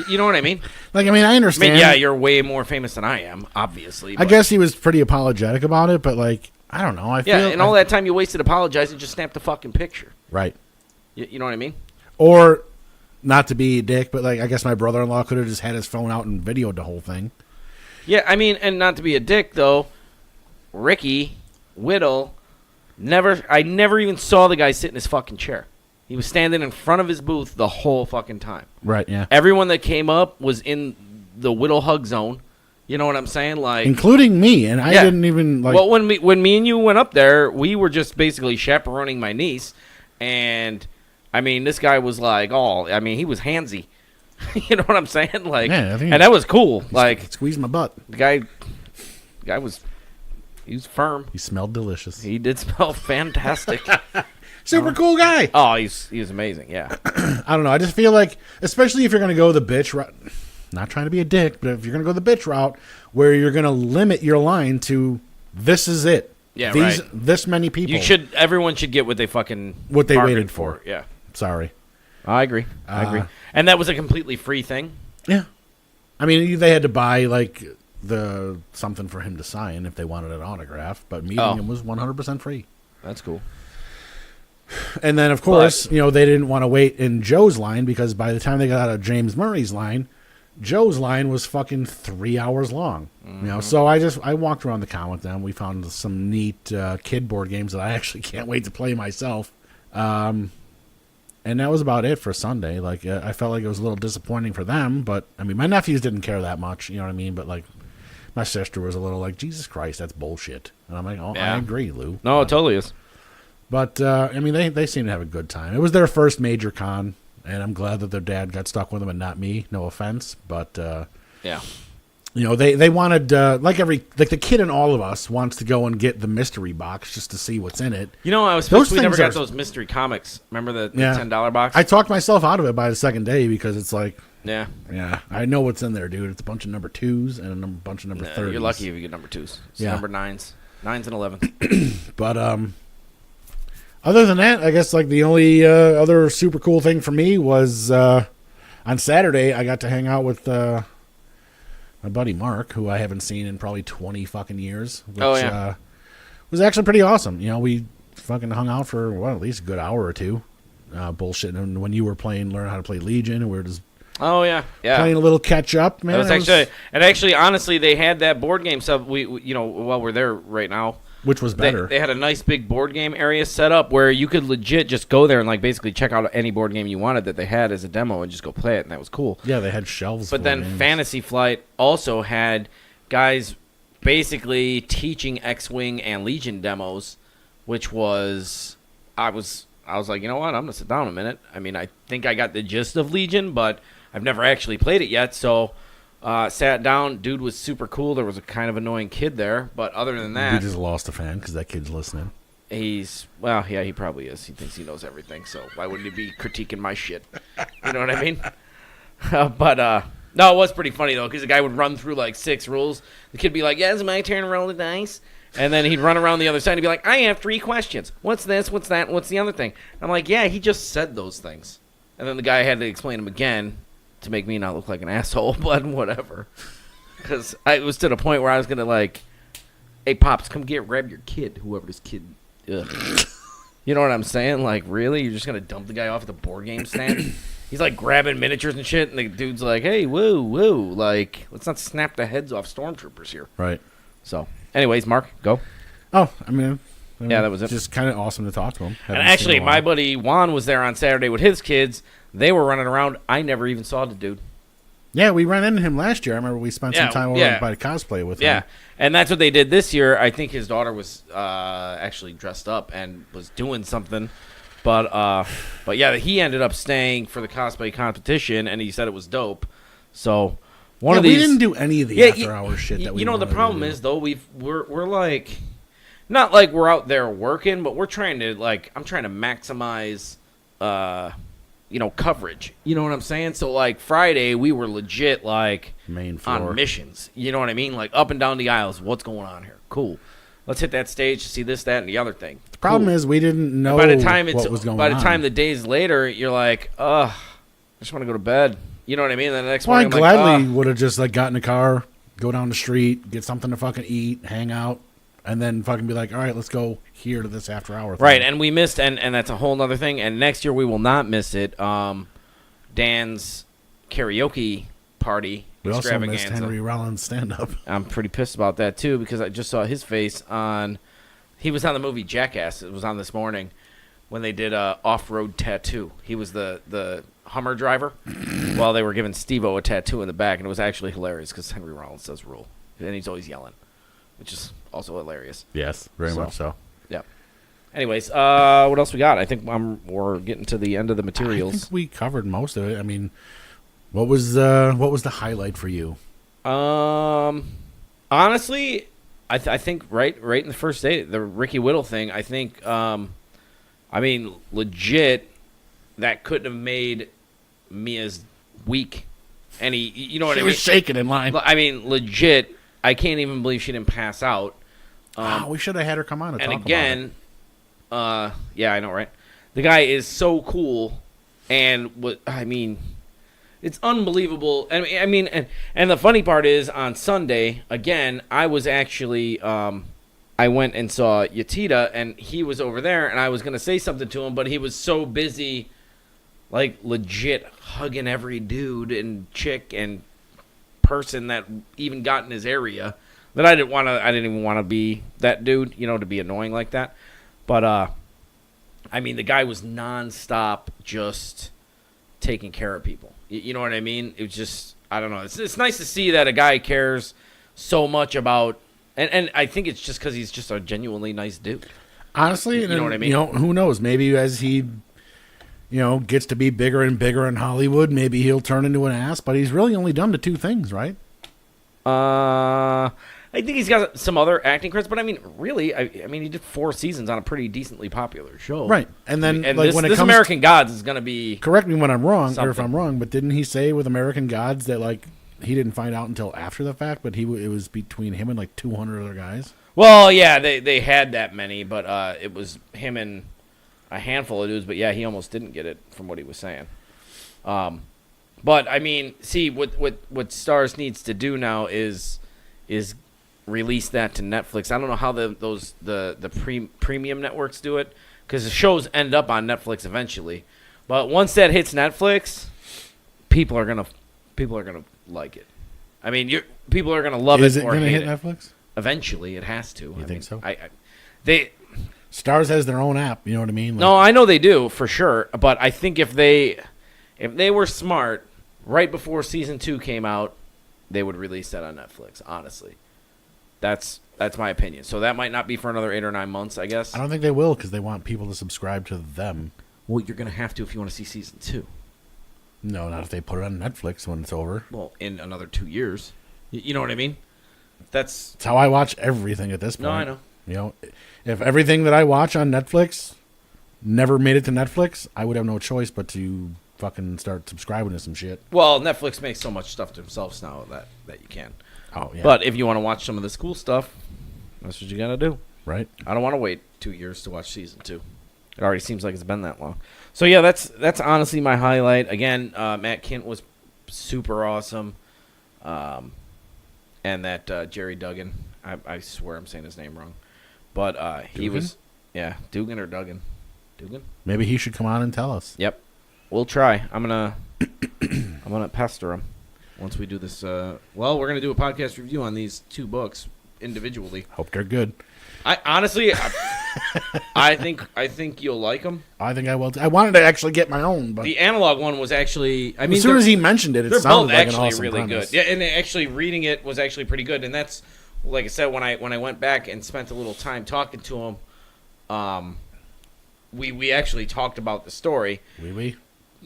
You know what I mean? Like, I mean, I I understand. mean, yeah, you're way more famous than I am, obviously. I but- guess he was pretty apologetic about it, but, like, I don't know. I Yeah, feel and all that time you wasted apologizing, just snapped a fucking picture. right. You know what I mean? Or, not to be a dick, but, like, I guess my brother-in-law could have just had his phone out and videoed the whole thing. Yeah, I mean, and not to be a dick though, Ricky Whittle I never even saw the guy sit in his fucking chair. He was standing in front of his booth the whole fucking time. Right, yeah. Everyone that came up was in the Whittle hug zone. You know what I'm saying? Like, Including me, and I Yeah. didn't even, like... well, when me and you went up there, we were just basically chaperoning my niece, and I mean, this guy was like, he was handsy. You know what I'm saying? Like, Yeah, I think and that was cool. Like, squeeze my butt. the guy was firm. He smelled delicious. He did smell fantastic. Super cool guy. Oh, he was amazing. Yeah. I don't know. I just feel like, especially if you're going to go the bitch route, not trying to be a dick, but if you're going to go the bitch route, where you're going to limit your line to, this is it. Yeah, These, right. This many people. Everyone should get what they fucking What they bargained waited for. Yeah. Sorry. I agree. And that was a completely free thing. Yeah. I mean, they had to buy, like, something for him to sign if they wanted an autograph, but meeting him was 100% free. That's cool. And then, of course, they didn't want to wait in Joe's line, because by the time they got out of James Murray's line, Joe's line was fucking 3 hours long. Mm-hmm. So I walked around the con with them. We found some neat kid board games that I actually can't wait to play myself. And that was about it for Sunday. Like, I felt like it was a little disappointing for them, but I mean, my nephews didn't care that much. You know what I mean? But like, my sister was a little like, Jesus Christ, that's bullshit. And I'm like, oh, Yeah. I agree, Lou. No, it totally is. But I mean, they seem to have a good time. It was their first major con, and I'm glad that their dad got stuck with them and not me. No offense, but Yeah. they wanted like the kid in all of us wants to go and get the mystery box just to see what's in it. You know, I was Those supposed we never things got are- those mystery comics. Remember the Yeah. $10 box? I talked myself out of it by the second day because it's like, yeah. yeah, I know what's in there, dude. It's a bunch of number 2s and a bunch of number 30s. You're lucky if you get number 2s. It's Yeah. number 9s. 9s and 11s. But other than that, I guess like the only other super cool thing for me was on Saturday I got to hang out with my buddy Mark, who I haven't seen in probably 20 fucking years. Which, Oh, yeah. Was actually pretty awesome. We fucking hung out for at least a good hour or two, bullshitting. And when you were learning how to play Legion, and we were just Oh yeah, yeah. playing a little catch up, man. That was actually, honestly, they had that board game stuff. We while we're there right now, which was better. They had a nice big board game area set up where you could legit just go there and like basically check out any board game you wanted that they had as a demo and just go play it, and that was cool. Yeah, they had shelves. But full then of games. Fantasy Flight also had guys basically teaching X-Wing and Legion demos, which was I I was like, you know what? I'm going to sit down a minute. I mean, I think I got the gist of Legion, but I've never actually played it yet. So sat down. Dude was super cool. There was a kind of annoying kid there. But other than that. We just lost a fan because that kid's listening. Well, yeah, he probably is. He thinks he knows everything. So why wouldn't he be critiquing my shit? You know what I mean? No, it was pretty funny, though, because the guy would run through, like, 6 rules. The kid would be like, yeah, it's my turn to roll the dice. And then he'd run around the other side and be like, I have 3 questions. What's this? What's that? What's the other thing? I'm like, yeah, he just said those things. And then the guy had to explain them again to make me not look like an asshole, but whatever. Because it was to the point where I was going to, like, hey, Pops, come grab your kid, whoever this kid ugh. You know what I'm saying? Like, really? You're just going to dump the guy off at the board game stand? He's, like, grabbing miniatures and shit, and the dude's like, hey, woo, woo. Like, let's not snap the heads off stormtroopers here. Right. So, anyways, Mark, go. Oh, I mean, yeah, that was it. Just kind of awesome to talk to him. And actually, my buddy Juan was there on Saturday with his kids. They were running around. I never even saw the dude. Yeah, we ran into him last year. I remember we spent some time over by the cosplay with him. Yeah, and that's what they did this year. I think his daughter was actually dressed up and was doing something. But yeah, he ended up staying for the cosplay competition, and he said it was dope. So we didn't do any of the after-hour shit that we. You know, the problem is though we're like, not like we're out there working, but we're trying to I'm trying to maximize, coverage. You know what I'm saying? So like Friday, we were legit like main floor on missions. You know what I mean? Like up and down the aisles. What's going on here? Cool. Let's hit that stage to see this, that, and the other thing. The problem is we didn't know what was going on. By the time the days later, you're like, ugh, I just want to go to bed. You know what I mean? Then the next morning, I gladly would have just got in the car, go down the street, get something to fucking eat, hang out, and then fucking be like, all right, let's go here to this after hour thing. Right, and we missed, and that's a whole other thing. And next year we will not miss it. Dan's karaoke party. We also missed Henry Rollins' stand-up. I'm pretty pissed about that, too, because I just saw his face on... He was on the movie Jackass. It was on this morning when they did Off-Road Tattoo. He was the Hummer driver while they were giving Steve-O a tattoo in the back, and it was actually hilarious because Henry Rollins does rule. And he's always yelling, which is also hilarious. Yes, very much so. Yeah. Anyways, what else we got? I think we're getting to the end of the materials. I think we covered most of it. I mean... What was the highlight for you? Honestly, I think right in the first day, the Ricky Whittle thing. I think, legit, that couldn't have made Mia's week any. You know what I mean? She was shaking in line. I mean, legit, I can't even believe she didn't pass out. We should have had her come on and talk about it. And again, yeah, I know, right? The guy is so cool, and it's unbelievable. I mean, and the funny part is on Sunday, again, I was actually, I went and saw Yatita, and he was over there, and I was going to say something to him, but he was so busy, like, legit hugging every dude and chick and person that even got in his area that I didn't even want to be that dude, to be annoying like that. But, the guy was nonstop just taking care of people. You know what I mean? It was just, I don't know. It's nice to see that a guy cares so much about, and I think it's just because he's just a genuinely nice dude. Honestly, you know what I mean? Who knows? Maybe as he, gets to be bigger and bigger in Hollywood, maybe he'll turn into an ass. But he's really only done the 2 things, right? I think he's got some other acting credits, but really, he did 4 seasons on a pretty decently popular show, right? And then, when this American Gods is going to be. Correct me when I'm wrong, something. or if I'm wrong, but didn't he say with American Gods that he didn't find out until after the fact, but it was between him and 200 other guys? Well, yeah, they had that many, but it was him and a handful of dudes. But yeah, he almost didn't get it from what he was saying. But see what Starz needs to do now is release that to Netflix. I don't know how the premium networks do it because the shows end up on Netflix eventually. But once that hits Netflix, people are gonna like it. People are gonna love it. Is it gonna hit Netflix? Eventually, it has to. You think so? Starz has their own app. You know what I mean? No, I know they do for sure. But I think if they were smart, right before season 2 came out, they would release that on Netflix. Honestly. That's my opinion. So that might not be for another 8 or 9 months, I guess. I don't think they will because they want people to subscribe to them. Well, you're going to have to if you want to see season 2. No, not if they put it on Netflix when it's over. Well, in another 2 years. You know what I mean? That's how I watch everything at this point. No, I know. You know, if everything that I watch on Netflix never made it to Netflix, I would have no choice but to fucking start subscribing to some shit. Well, Netflix makes so much stuff themselves now that you can. Oh, yeah. But if you want to watch some of this cool stuff, that's what you got to do. Right. I don't want to wait 2 years to watch season 2. It already seems like it's been that long. So, yeah, that's honestly my highlight. Again, Matt Kint was super awesome. And that Jerry Duggan, I swear I'm saying his name wrong. But he was, Dugan or Duggan? Dugan? Maybe he should come on and tell us. Yep. We'll try. I'm gonna pester him once we do this. We're gonna do a podcast review on these 2 books individually. Hope they're good. I honestly, I think you'll like them. I think I will. I wanted to actually get my own, but the analog one was actually. I mean, as soon as he mentioned it, it sounded like an awesome really premise. good. Yeah, and actually reading it was actually pretty good. And that's like I said when I went back and spent a little time talking to him. We actually talked about the story. Oui.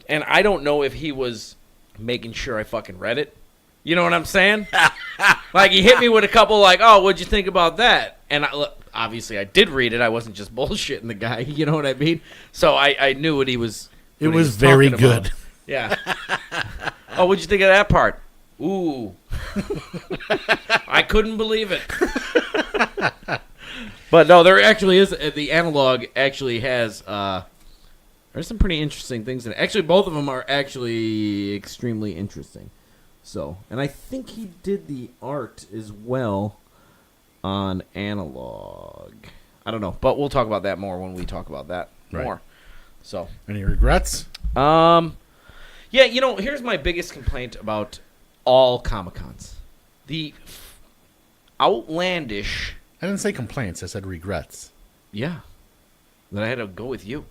And I don't know if he was making sure I fucking read it. You know what I'm saying? Like, he hit me with a couple, like, oh, what'd you think about that? And obviously, I did read it. I wasn't just bullshitting the guy. You know what I mean? So I knew what he was. It was very good. Yeah. Oh, what'd you think of that part? Ooh. I couldn't believe it. But no, there actually is. The analog actually has. There's some pretty interesting things in it. Actually, both of them are actually extremely interesting. So, and I think he did the art as well on analog. I don't know, but we'll talk about that more when we talk about that more. So, any regrets? Yeah, here's my biggest complaint about all Comic-Cons. The outlandish. I didn't say complaints. I said regrets. Yeah, that I had to go with you.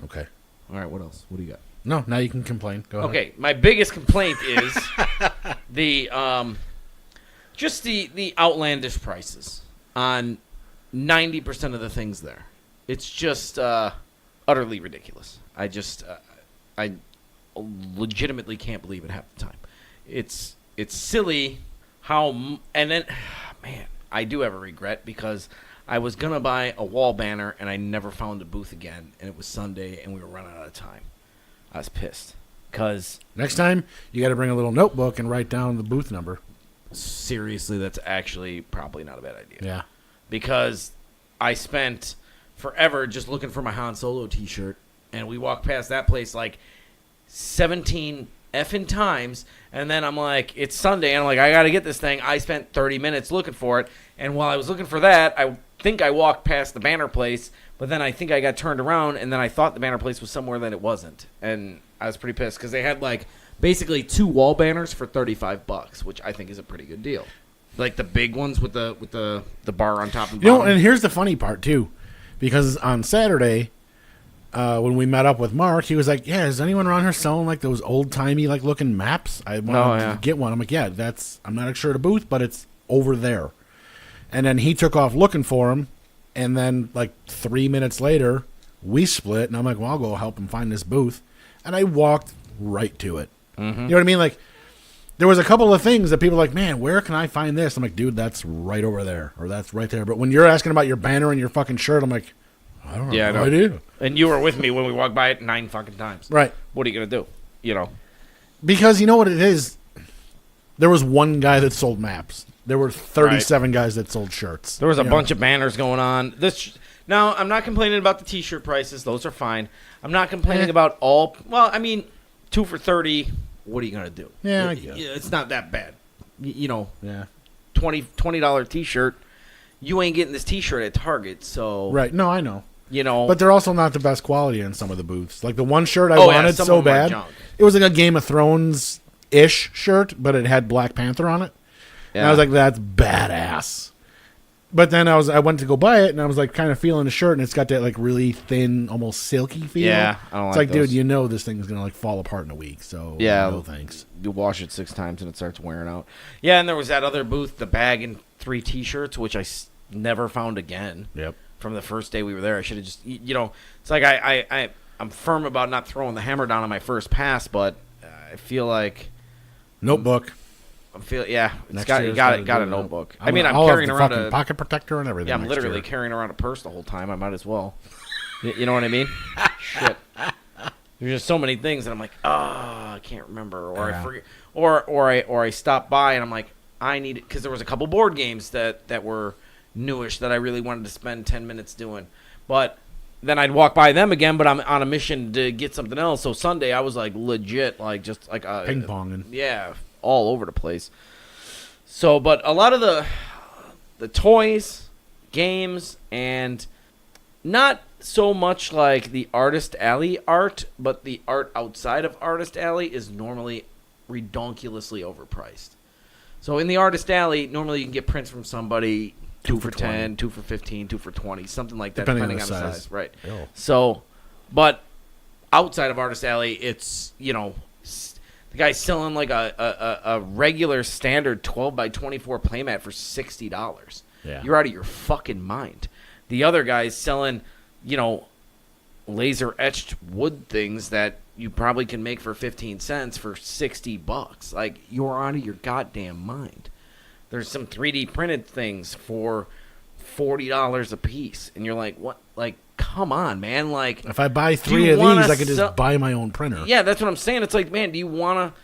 Okay. All right, what else? What do you got? No, now you can complain. Go ahead. Okay, my biggest complaint is the outlandish prices on 90% of the things there. It's just utterly ridiculous. I legitimately can't believe it half the time. It's silly how and then man, I do have a regret because I was going to buy a wall banner, and I never found a booth again, and it was Sunday, and we were running out of time. I was pissed. Because next time, you got to bring a little notebook and write down the booth number. Seriously, that's actually probably not a bad idea. Yeah. Because I spent forever just looking for my Han Solo t-shirt, and we walked past that place like 17 effing times, and then I'm like, it's Sunday, and I'm like, I got to get this thing. I spent 30 minutes looking for it, and while I was looking for that, I think I walked past the banner place, but then I think I got turned around, and then I thought the banner place was somewhere that it wasn't, and I was pretty pissed because they had like basically 2 wall banners for $35, which I think is a pretty good deal. Like the big ones with the bar on top and bottom. And here's the funny part too, because on Saturday, when we met up with Mark, he was like, "Yeah, is anyone around here selling like those old timey like looking maps? I want to get one." I'm like, "Yeah, I'm not sure the booth, but it's over there." And then he took off looking for him, and then like 3 minutes later, we split, and I'm like, "Well, I'll go help him find this booth," and I walked right to it. Mm-hmm. You know what I mean? Like, there was a couple of things that people were like, "Man, where can I find this?" I'm like, "Dude, that's right over there, or that's right there." But when you're asking about your banner and your fucking shirt, I'm like, I don't know. No idea. And you were with me when we walked by it 9 fucking times. Right. What are you going to do? You know? Because you know what it is? There was one guy that sold maps. There were 37 guys that sold shirts. There was a bunch of banners going on. Now, I'm not complaining about the T-shirt prices. Those are fine. I'm not complaining about all... Well, I mean, 2 for $30, what are you going to do? Yeah, I guess. It's not that bad. Yeah. $20 T-shirt. You ain't getting this T-shirt at Target, so... Right. No, I know. You know... But they're also not the best quality in some of the booths. Like the one shirt I wanted so bad. It was like a Game of Thrones-ish shirt, but it had Black Panther on it. Yeah. And I was like, that's badass. But then I went to go buy it, and I was like kind of feeling the shirt, and it's got that like really thin, almost silky feel. Yeah, I don't it's like like, dude, those. you know this thing's gonna like fall apart in a week. So Yeah. no thanks. You wash it 6 times and it starts wearing out. Yeah, and there was that other booth, the bag and 3 T-shirts, which I never found again. Yep. From the first day we were there, I should have just, it's like I'm firm about not throwing the hammer down on my first pass, but I feel like Notebook. yeah, Next you year's got gotta a do notebook. it. I mean, I'm I'll have carrying the around fucking a pocket protector and everything. yeah, I'm next literally year. carrying around a purse the whole time. I might as well. You know what I mean? Shit. There's just so many things that I'm like, I can't remember, or I forget, or I stop by and I'm like, I need it because there was a couple board games that were newish that I really wanted to spend 10 minutes doing, but then I'd walk by them again, but I'm on a mission to get something else. So Sunday I was like legit, like just like Ping ponging. yeah, all over the place. So, but a lot of the toys, games, and not so much like the Artist Alley art, but the art outside of Artist Alley is normally redonkulously overpriced. So in the Artist Alley, normally you can get prints from somebody 2 for 10, 2 for 15, 2 for 20, something like that, Depending depending on on the the size. size. Right. Ew. So, but outside of Artist Alley, it's, the guy's selling like a regular standard 12 by 24 playmat for $60. Yeah. You're out of your fucking mind. The other guy's selling, laser etched wood things that you probably can make for 15 cents for $60. Like, you're out of your goddamn mind. There's some 3D printed things for $40 a piece, and you're like, what? Like, come on, man. Like, If I buy do you 3 of wanna these, I could sell- just buy my own printer. yeah, that's what I'm saying. It's like, man, do you want to,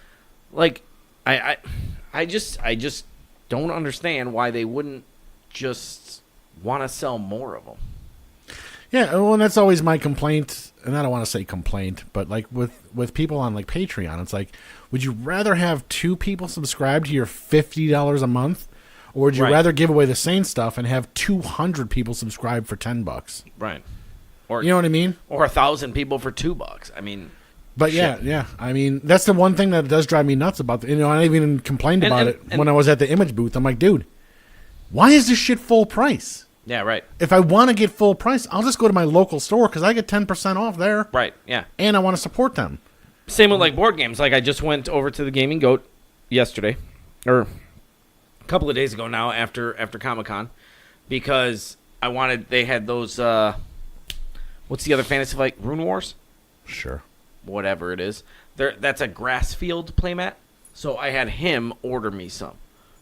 like, I just don't understand why they wouldn't just want to sell more of them. Yeah, well, and that's always my complaint, and I don't want to say complaint, but like with people on like Patreon, it's like, would you rather have 2 people subscribe to your $50 a month, or would you Right. rather give away the same stuff and have 200 people subscribe for $10? Right. Or You know what I mean? or 1,000 people for $2. I mean, But Shit. yeah. I mean, that's the one thing that does drive me nuts about I even complained And- about and- it and- when I was at the Image booth. I'm like, dude, why is this shit full price? yeah, right. If I want to get full price, I'll just go to my local store because I get 10% off there, Right, yeah. and I want to support them. Same with like board games. Like, I just went over to the Gaming Goat yesterday, or a couple of days ago now, after Comic-Con, because they had those, what's the other fantasy, like Rune Wars? Sure. Whatever it is. That's a Grassfield playmat. So I had him order me some.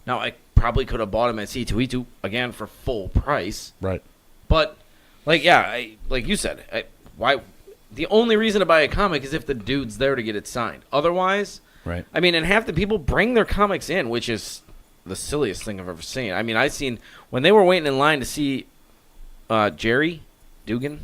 Now, I probably could have bought him at C2E2, again, for full price. Right. But, like, yeah, like you said, why? The only reason to buy a comic is if the dude's there to get it signed. Otherwise, Right. I mean, and half the people bring their comics in, which is the silliest thing I've ever seen. I mean, I've seen, when they were waiting in line to see Jerry Dugan,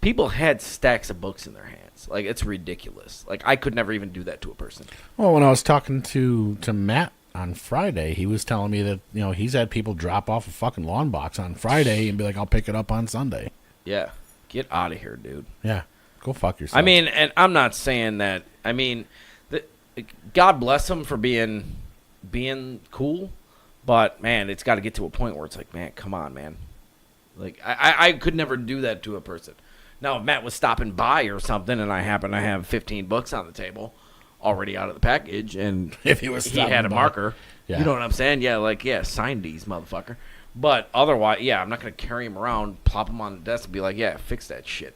people had stacks of books in their hands. Like, it's ridiculous. Like, I could never even do that to a person. Well, when I was talking to Matt on Friday, he was telling me that he's had people drop off a fucking lawn box on Friday and be like, "I'll pick it up on Sunday." Yeah. Get out of here, dude. Yeah, go fuck yourself. I mean, and I'm not saying that. I mean, God bless him for being cool, but man, it's got to get to a point where it's like, man, come on, man. Like, I could never do that to a person. Now, if Matt was stopping by or something, and I happen to have 15 books on the table, already out of the package, and If he was he stopping had a by. marker, Yeah. you know what I'm saying? Yeah, like, yeah, sign these, motherfucker. But otherwise, yeah, I'm not going to carry him around, plop him on the desk, and be like, yeah, fix that shit.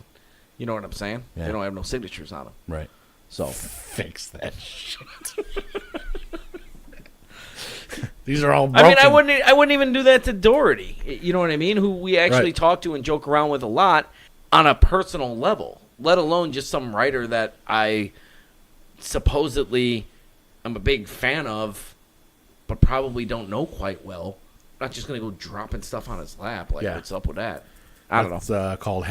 You know what I'm saying? Yeah. They don't have no signatures on them. right. So, Fix that shit. These are all broken. I mean, I wouldn't even do that to Doherty. You know what I mean? Who we actually Right. talk to and joke around with a lot on a personal level, let alone just some writer that I supposedly am a big fan of, but probably don't know quite well. I'm not just gonna go dropping stuff on his lap. Like, Yeah. what's up with that? I don't know. It's called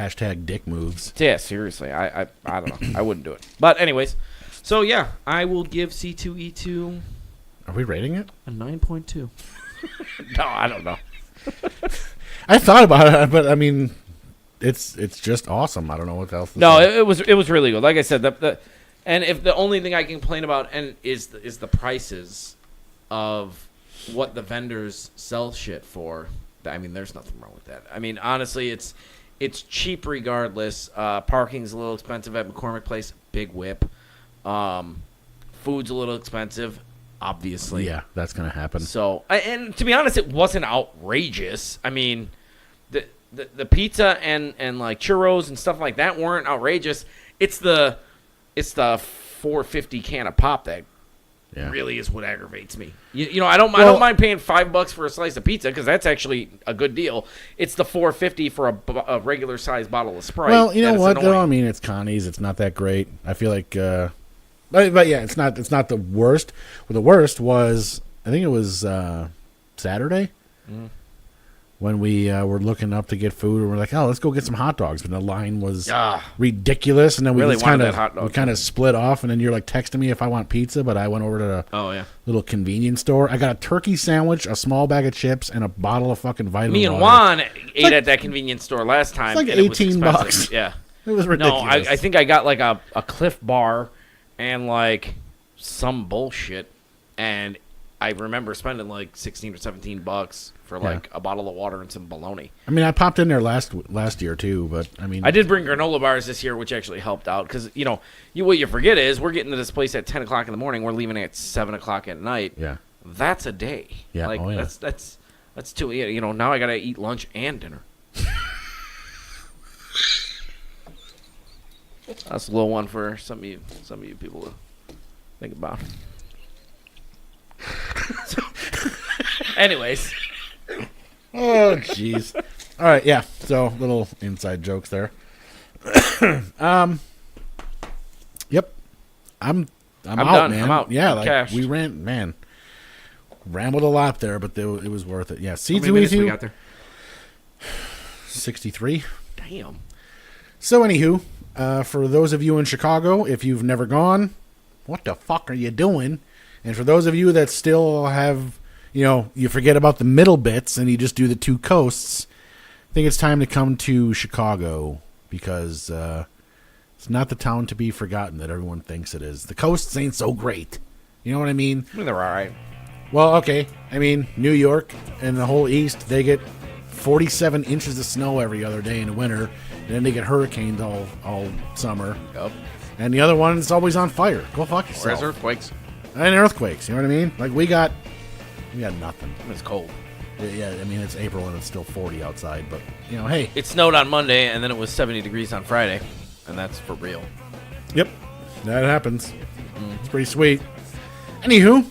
#dick moves. Yeah, seriously, I don't know. I wouldn't do it. But anyways, so yeah, I will give C2E2 Are we rating it? a 9.2. No, I don't know. I thought about it, but I mean, it's just awesome. I don't know what else. To No, say. it was really good. Like I said, and if the only thing I can complain about is the prices of what the vendors sell shit for, I mean, there's nothing wrong with that. I mean, honestly, it's cheap regardless. Parking's a little expensive at McCormick Place. Big whip. Food's a little expensive, obviously. Yeah, that's going to happen. So, and to be honest, it wasn't outrageous. I mean, the pizza and like churros and stuff like that weren't outrageous. It's the $4.50 can of pop that really is what aggravates me. You know, I don't mind paying $5 for a slice of pizza because that's actually a good deal. It's the $4.50 for a regular sized bottle of Sprite. Well, you know what though? I mean, it's Connie's. It's not that great. I feel like, but yeah, it's not the worst. Well, the worst was I think it was Saturday. When we were looking up to get food, and we're like, "Oh, let's go get some hot dogs." But the line was ridiculous, and then we really just kind of split off. And then you're like texting me if I want pizza, but I went over to the little convenience store. I got a turkey sandwich, a small bag of chips, and a bottle of fucking vitamin Me and water. Juan ate at that convenience store last time. It's like $18. Yeah, it was ridiculous. No, I think I got like a Cliff Bar and like some bullshit, and I remember spending like $16 or $17 for like a bottle of water and some bologna. I mean, I popped in there last year too, but I mean, I did bring granola bars this year, which actually helped out because what you forget is we're getting to this place at 10 o'clock in the morning. We're leaving at 7 o'clock at night. Yeah, that's a day. Yeah, like that's too. Now I gotta eat lunch and dinner. That's a little one for some of you people to think about. Anyways. Oh, jeez. All right, yeah. So, little inside jokes there. Yep. I'm out, done. man. I'm out. Yeah, I'm like cashed. we rambled a lot there, but it was worth it. Yeah, How many minutes we C2E2 got there? 63. Damn. So, anywho, for those of you in Chicago, if you've never gone, what the fuck are you doing? And for those of you that still have, you forget about the middle bits and you just do the two coasts, I think it's time to come to Chicago because it's not the town to be forgotten that everyone thinks it is. The coasts ain't so great. You know what I mean? I mean, they're all right. Well, okay. I mean, New York and the whole East, they get 47 inches of snow every other day in the winter, and then they get hurricanes all summer. Yep. And the other one is always on fire. Go fuck yourself. Or earthquakes. And earthquakes, you know what I mean? Like, we got nothing. It's cold. Yeah, I mean, it's April and it's still 40 outside, but, hey. It snowed on Monday, and then it was 70 degrees on Friday, and that's for real. Yep, that happens. It's pretty sweet. Anywho,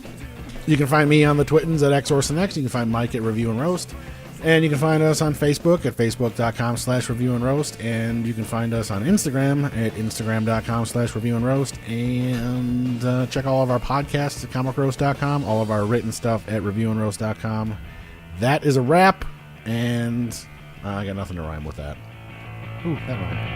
you can find me on the Twittens at XOrSNX. You can find Mike at Review and Roast. And you can find us on Facebook at facebook.com/reviewandroast. And you can find us on Instagram at instagram.com/reviewandroast. And check all of our podcasts at comicroast.com. All of our written stuff at reviewandroast.com. That is a wrap. And I got nothing to rhyme with that. Ooh, that rhymed.